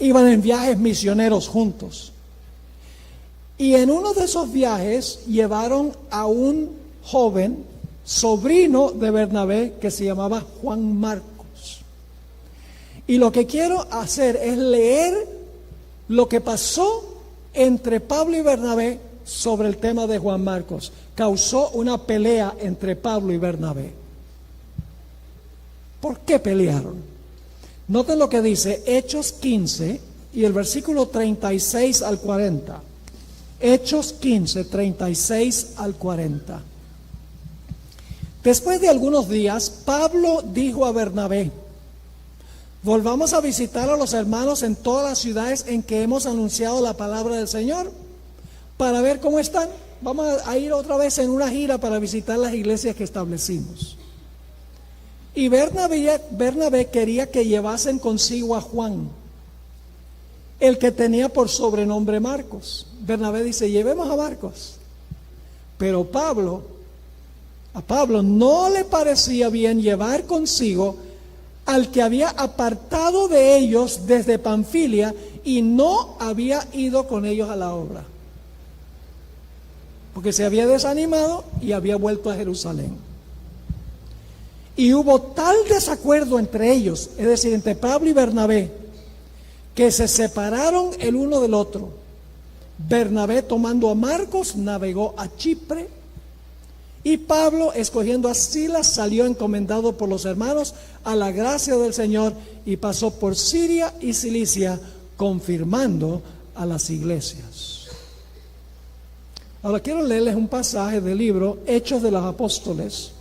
iban en viajes misioneros juntos, y en uno de esos viajes llevaron a un joven sobrino de Bernabé que se llamaba Juan Marcos. Y lo que quiero hacer es leer lo que pasó entre Pablo y Bernabé sobre el tema de Juan Marcos. Causó una pelea entre Pablo y Bernabé. ¿Por qué pelearon? Noten lo que dice Hechos 15 y el versículo 36 al 40. Hechos 15, 36 al 40. Después de algunos días, Pablo dijo a Bernabé: volvamos a visitar a los hermanos en todas las ciudades en que hemos anunciado la palabra del Señor, para ver cómo están. Vamos a ir otra vez en una gira para visitar las iglesias que establecimos. Y Bernabé quería que llevasen consigo a Juan, el que tenía por sobrenombre Marcos. Bernabé dice: llevemos a Marcos. Pero a Pablo no le parecía bien llevar consigo al que había apartado de ellos desde Panfilia y no había ido con ellos a la obra, porque se había desanimado y había vuelto a Jerusalén. Y hubo tal desacuerdo entre ellos, es decir, entre Pablo y Bernabé, que se separaron el uno del otro. Bernabé, tomando a Marcos, navegó a Chipre, y Pablo, escogiendo a Silas, salió encomendado por los hermanos a la gracia del Señor y pasó por Siria y Cilicia, confirmando a las iglesias. Ahora quiero leerles un pasaje del libro Hechos de los Apóstoles,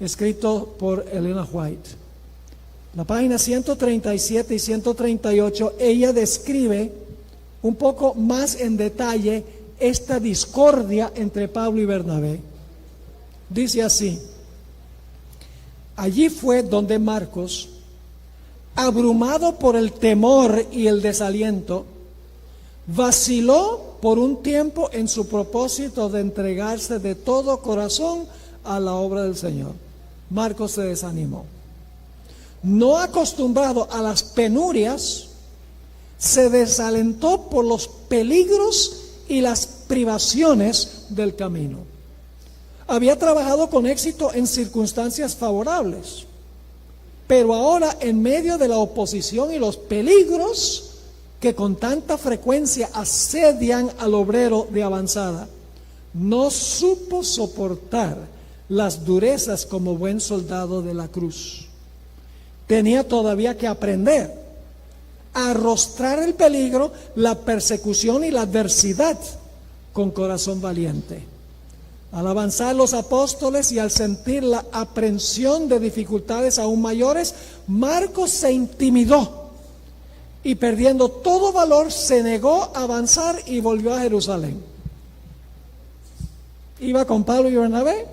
escrito por Elena White. La página 137 y 138, ella describe un poco más en detalle esta discordia entre Pablo y Bernabé. Dice así: allí fue donde Marcos, abrumado por el temor y el desaliento, vaciló por un tiempo en su propósito de entregarse de todo corazón a la obra del Señor. Marcos se desanimó. No acostumbrado a las penurias, se desalentó por los peligros y las privaciones del camino. Había trabajado con éxito en circunstancias favorables, pero ahora, en medio de la oposición y los peligros que con tanta frecuencia asedian al obrero de avanzada, no supo soportar las durezas como buen soldado de la cruz. Tenía todavía que aprender a arrostrar el peligro, la persecución y la adversidad con corazón valiente. Al avanzar los apóstoles y al sentir la aprensión de dificultades aún mayores, Marcos se intimidó y, perdiendo todo valor, se negó a avanzar y volvió a Jerusalén. Iba con Pablo y Bernabé,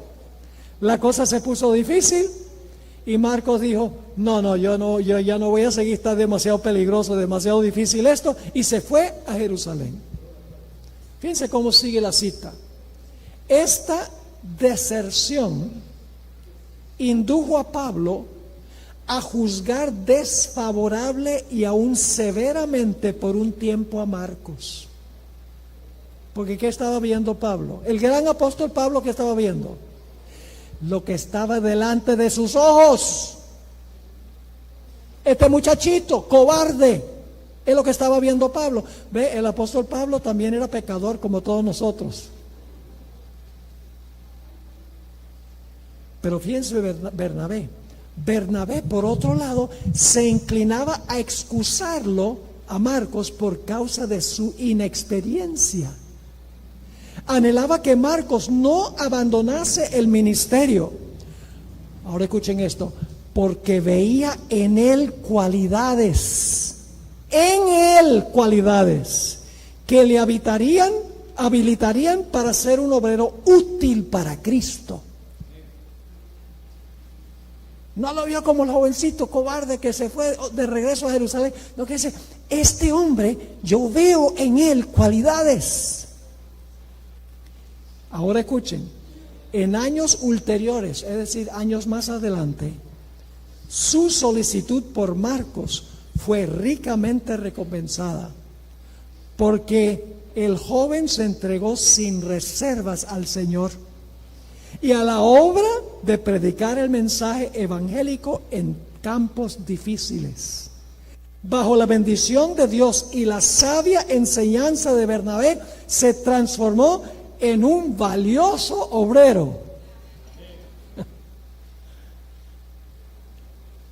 la cosa se puso difícil y Marcos dijo: yo ya no voy a seguir, está demasiado peligroso, demasiado difícil esto, y se fue a Jerusalén. Fíjense cómo sigue la cita. Esta deserción indujo a Pablo a juzgar desfavorable y aún severamente por un tiempo a Marcos. Porque ¿qué estaba viendo Pablo? El gran apóstol Pablo, ¿qué estaba viendo? Lo que estaba delante de sus ojos. Este muchachito cobarde es lo que estaba viendo Pablo. Ve, el apóstol Pablo también era pecador como todos nosotros. Pero fíjense Bernabé, por otro lado, se inclinaba a excusarlo a Marcos por causa de su inexperiencia. Anhelaba que Marcos no abandonase el ministerio. Ahora escuchen esto: porque veía en él cualidades que le habilitarían para ser un obrero útil para Cristo. No lo vio como el jovencito cobarde que se fue de regreso a Jerusalén. No, que dice: este hombre, yo veo en él cualidades. Ahora escuchen, en años ulteriores, es decir, años más adelante, su solicitud por Marcos fue ricamente recompensada, porque el joven se entregó sin reservas al Señor y a la obra de predicar el mensaje evangélico en campos difíciles. Bajo la bendición de Dios y la sabia enseñanza de Bernabé, se transformó en un valioso obrero.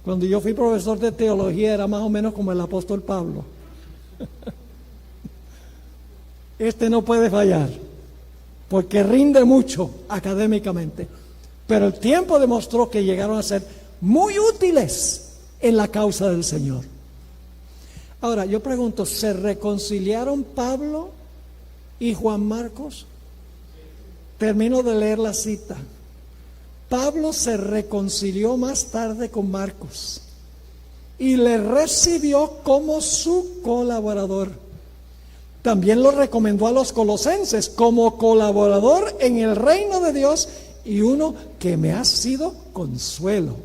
Cuando yo fui profesor de teología era más o menos como el apóstol Pablo. Este no puede fallar, porque rinde mucho académicamente. Pero el tiempo demostró que llegaron a ser muy útiles en la causa del Señor. Ahora, yo pregunto, ¿se reconciliaron Pablo y Juan Marcos? Termino de leer la cita. Pablo se reconcilió más tarde con Marcos y le recibió como su colaborador. También lo recomendó a los colosenses como colaborador en el reino de Dios y uno que me ha sido consuelo.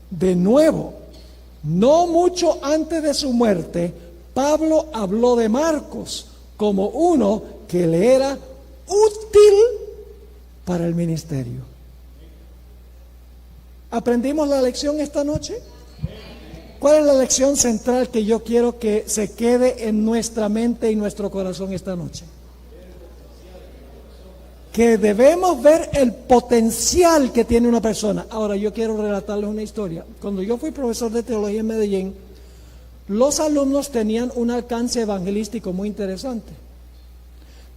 De nuevo, no mucho antes de su muerte, Pablo habló de Marcos como uno que le era útil para el ministerio. ¿Aprendimos la lección esta noche? ¿Cuál es la lección central que yo quiero que se quede en nuestra mente y nuestro corazón esta noche? Que debemos ver el potencial que tiene una persona. Ahora, yo quiero relatarles una historia. Cuando yo fui profesor de teología en Medellín, los alumnos tenían un alcance evangelístico muy interesante.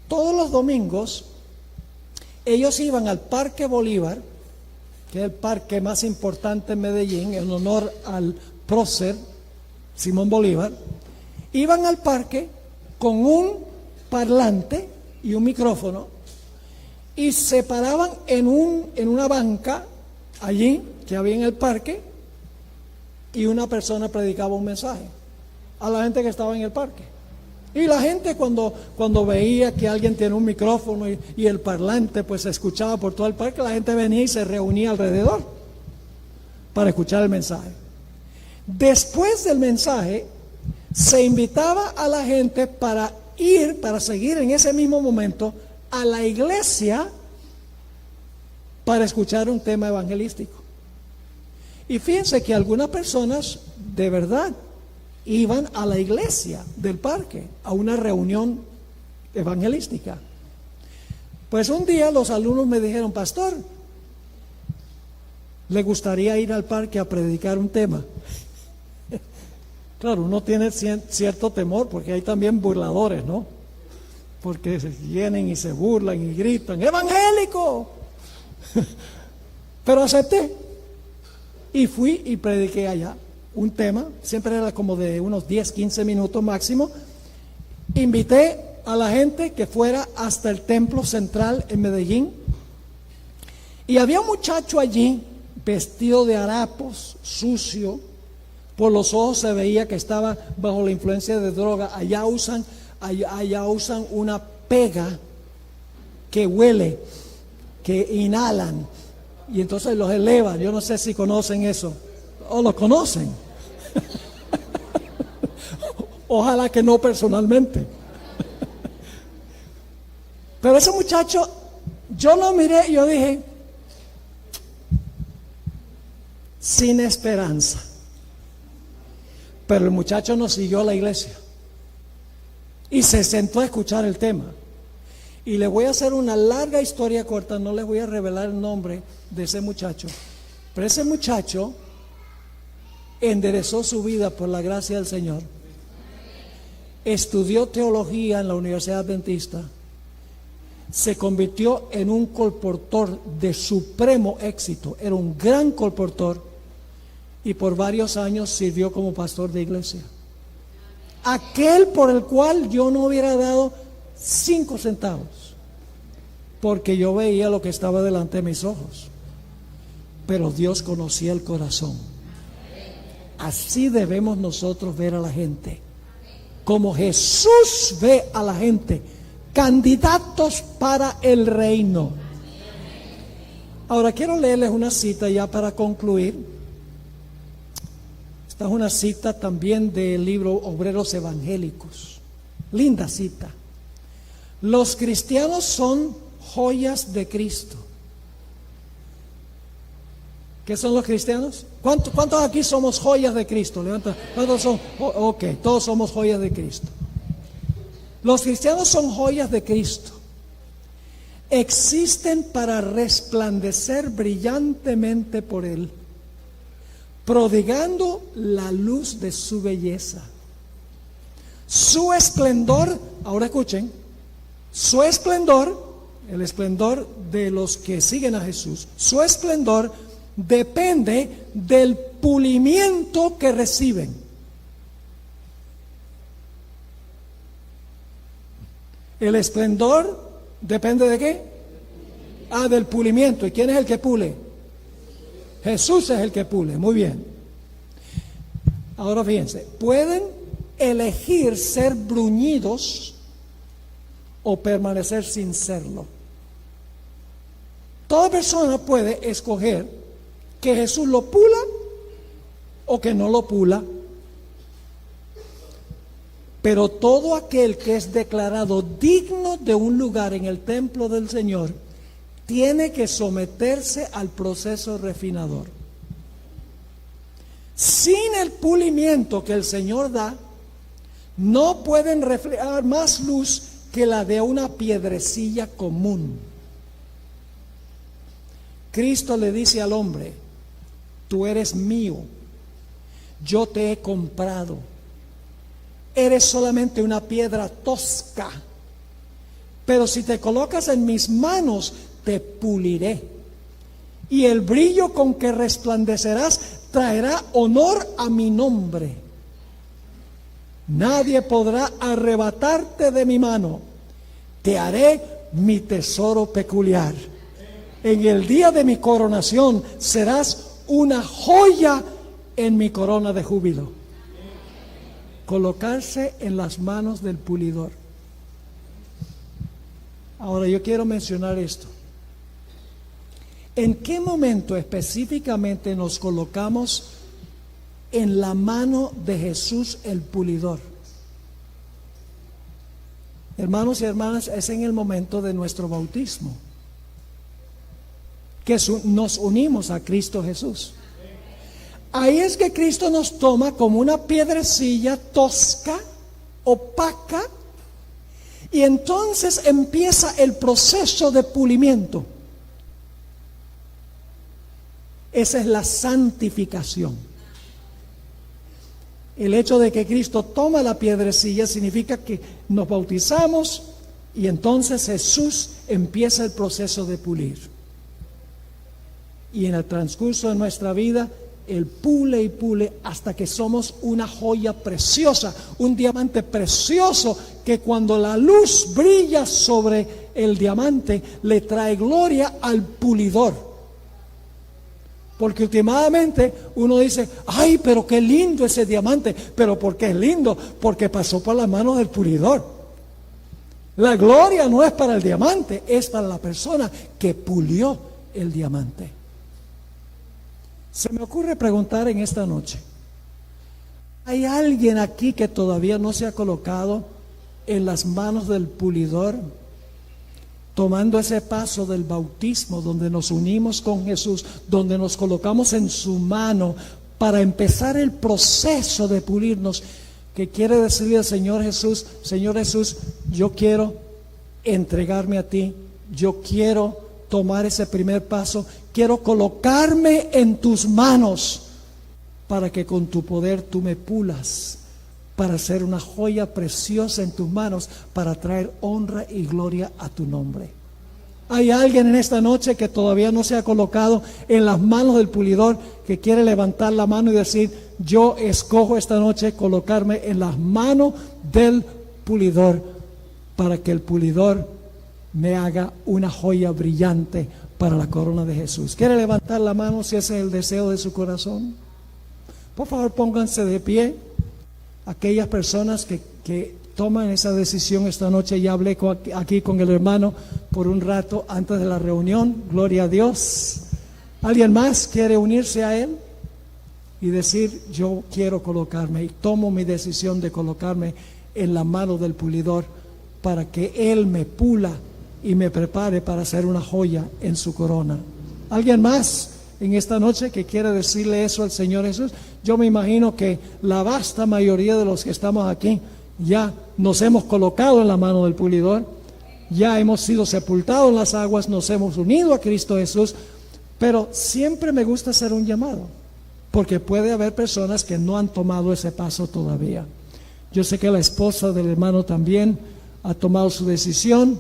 Todos los domingos, ellos iban al Parque Bolívar, que es el parque más importante en Medellín, en honor al prócer Simón Bolívar. Iban al parque con un parlante y un micrófono y se paraban en una banca allí que había en el parque, y una persona predicaba un mensaje a la gente que estaba en el parque. Y la gente cuando veía que alguien tiene un micrófono y el parlante pues se escuchaba por todo el parque, la gente venía y se reunía alrededor para escuchar el mensaje. Después del mensaje se invitaba a la gente para seguir en ese mismo momento a la iglesia para escuchar un tema evangelístico. Y fíjense que algunas personas de verdad iban a la iglesia del parque, a una reunión evangelística. Pues un día los alumnos me dijeron: pastor, ¿le gustaría ir al parque a predicar un tema? Claro, uno tiene cierto temor porque hay también burladores, ¿no? Porque se vienen y se burlan y gritan: ¡evangélico! Pero acepté y fui y prediqué allá un tema, siempre era como de unos 10, 15 minutos máximo. Invité a la gente que fuera hasta el templo central en Medellín, y había un muchacho allí vestido de harapos, sucio, por los ojos se veía que estaba bajo la influencia de droga. Allá usan una pega que huele, que inhalan, y entonces los elevan. Yo no sé si conocen eso o lo conocen. Ojalá que no personalmente. Pero ese muchacho, yo lo miré y yo dije: sin esperanza. Pero el muchacho nos siguió a la iglesia y se sentó a escuchar el tema. Y le voy a hacer una larga historia corta, no les voy a revelar el nombre de ese muchacho, pero ese muchacho enderezó su vida por la gracia del Señor. Estudió teología en la Universidad Adventista, se convirtió en un colportor de supremo éxito, era un gran colportor, y por varios años sirvió como pastor de iglesia. Aquel por el cual yo no hubiera dado 5 centavos, porque yo veía lo que estaba delante de mis ojos, pero Dios conocía el corazón. Así debemos nosotros ver a la gente, como Jesús ve a la gente, candidatos para el reino. Ahora quiero leerles una cita ya para concluir. Esta es una cita también del libro Obreros Evangélicos. Linda cita. Los cristianos son joyas de Cristo. ¿Qué son los cristianos? ¿Cuántos aquí somos joyas de Cristo? Levanta. ¿Cuántos son? Ok, todos somos joyas de Cristo. Los cristianos son joyas de Cristo. Existen para resplandecer brillantemente por Él, prodigando la luz de su belleza. Su esplendor, ahora escuchen, su esplendor, el esplendor de los que siguen a Jesús, su esplendor depende del pulimiento que reciben. El esplendor depende ¿de qué? Del pulimiento. ¿Y quién es el que pule? Jesús es el que pule. Muy bien. Ahora fíjense, pueden elegir ser bruñidos o permanecer sin serlo. Toda persona puede escoger que Jesús lo pula o que no lo pula. Pero todo aquel que es declarado digno de un lugar en el templo del Señor tiene que someterse al proceso refinador. Sin el pulimiento que el Señor da, no pueden reflejar más luz que la de una piedrecilla común. Cristo le dice al hombre: tú eres mío, yo te he comprado, eres solamente una piedra tosca, pero si te colocas en mis manos, te puliré, y el brillo con que resplandecerás traerá honor a mi nombre. Nadie podrá arrebatarte de mi mano. Te haré mi tesoro peculiar. En el día de mi coronación serás una joya en mi corona de júbilo. Colocarse en las manos del pulidor. Ahora yo quiero mencionar esto. ¿En qué momento específicamente nos colocamos en la mano de Jesús el pulidor? Hermanos y hermanas, es en el momento de nuestro bautismo que nos unimos a Cristo Jesús. Ahí es que Cristo nos toma como una piedrecilla tosca, opaca, y entonces empieza el proceso de pulimiento. Esa es la santificación. El hecho de que Cristo toma la piedrecilla significa que nos bautizamos y entonces Jesús empieza el proceso de pulir. Y en el transcurso de nuestra vida, Él pule y pule hasta que somos una joya preciosa, un diamante precioso que cuando la luz brilla sobre el diamante le trae gloria al pulidor. Porque últimamente uno dice, ay, pero qué lindo ese diamante. Pero ¿por qué es lindo? Porque pasó por las manos del pulidor. La gloria no es para el diamante, es para la persona que pulió el diamante. Se me ocurre preguntar en esta noche, ¿hay alguien aquí que todavía no se ha colocado en las manos del pulidor? Tomando ese paso del bautismo, donde nos unimos con Jesús, donde nos colocamos en su mano para empezar el proceso de pulirnos, que quiere decirle al Señor Jesús, yo quiero entregarme a ti, yo quiero tomar ese primer paso, quiero colocarme en tus manos para que con tu poder tú me pulas, para ser una joya preciosa en tus manos, para traer honra y gloria a tu nombre. Hay alguien en esta noche que todavía no se ha colocado en las manos del pulidor, que quiere levantar la mano y decir, yo escojo esta noche colocarme en las manos del pulidor, para que el pulidor me haga una joya brillante para la corona de Jesús. ¿Quiere levantar la mano si ese es el deseo de su corazón? Por favor, pónganse de pie. Aquellas personas que toman esa decisión esta noche, ya hablé aquí con el hermano por un rato antes de la reunión, gloria a Dios. ¿Alguien más quiere unirse a él y decir, yo quiero colocarme y tomo mi decisión de colocarme en la mano del pulidor para que él me pula y me prepare para hacer una joya en su corona? ¿Alguien más en esta noche que quiere decirle eso al Señor Jesús? Yo me imagino que la vasta mayoría de los que estamos aquí ya nos hemos colocado en la mano del pulidor, ya hemos sido sepultados en las aguas, nos hemos unido a Cristo Jesús, pero siempre me gusta hacer un llamado, porque puede haber personas que no han tomado ese paso todavía. Yo sé que la esposa del hermano también ha tomado su decisión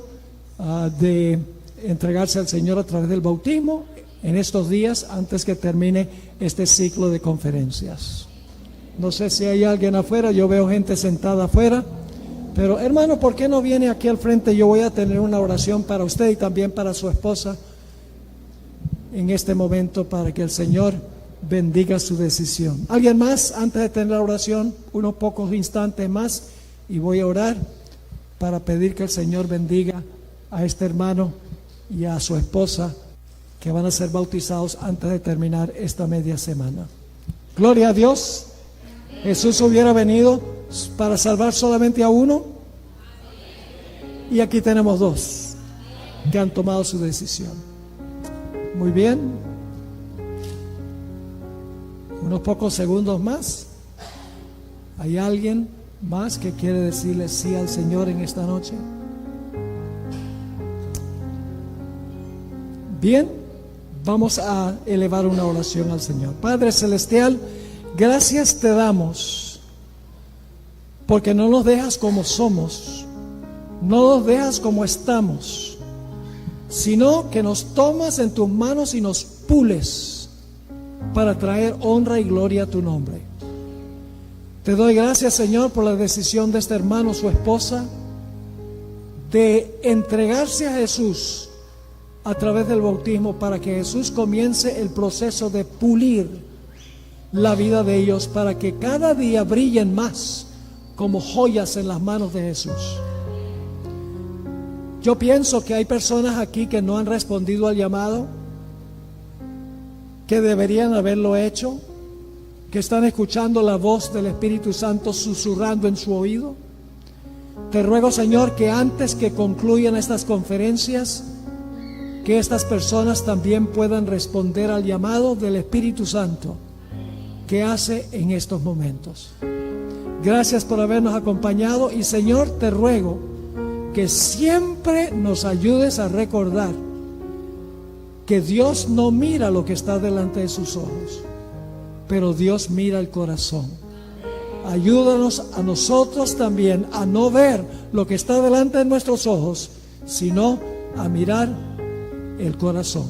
de entregarse al Señor a través del bautismo en estos días antes que termine este ciclo de conferencias. No sé si hay alguien afuera, yo veo gente sentada afuera, pero hermano, ¿por qué no viene aquí al frente? Yo voy a tener una oración para usted y también para su esposa en este momento, para que el Señor bendiga su decisión. ¿Alguien más antes de tener la oración? Unos pocos instantes más y voy a orar para pedir que el Señor bendiga a este hermano y a su esposa, que van a ser bautizados antes de terminar esta media semana. Gloria a Dios. Jesús hubiera venido para salvar solamente a uno, y aquí tenemos dos que han tomado su decisión. Muy bien. Unos pocos segundos más. ¿Hay alguien más que quiere decirle sí al Señor en esta noche? Bien, vamos a elevar una oración al Señor. Padre Celestial, gracias te damos porque no nos dejas como somos, no nos dejas como estamos, sino que nos tomas en tus manos y nos pules para traer honra y gloria a tu nombre. Te doy gracias, Señor, por la decisión de este hermano, su esposa, de entregarse a Jesús a través del bautismo, para que Jesús comience el proceso de pulir la vida de ellos, para que cada día brillen más como joyas en las manos de Jesús. Yo pienso que hay personas aquí que no han respondido al llamado, que deberían haberlo hecho, que están escuchando la voz del Espíritu Santo susurrando en su oído. Te ruego, Señor, que antes que concluyan estas conferencias, que estas personas también puedan responder al llamado del Espíritu Santo que hace en estos momentos. Gracias por habernos acompañado, y Señor, te ruego que siempre nos ayudes a recordar que Dios no mira lo que está delante de sus ojos, pero Dios mira el corazón. Ayúdanos a nosotros también a no ver lo que está delante de nuestros ojos, sino a mirar el corazón.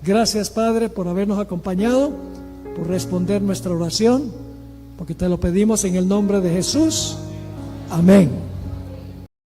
Gracias, Padre, por habernos acompañado, por responder nuestra oración, porque te lo pedimos en el nombre de Jesús. Amén.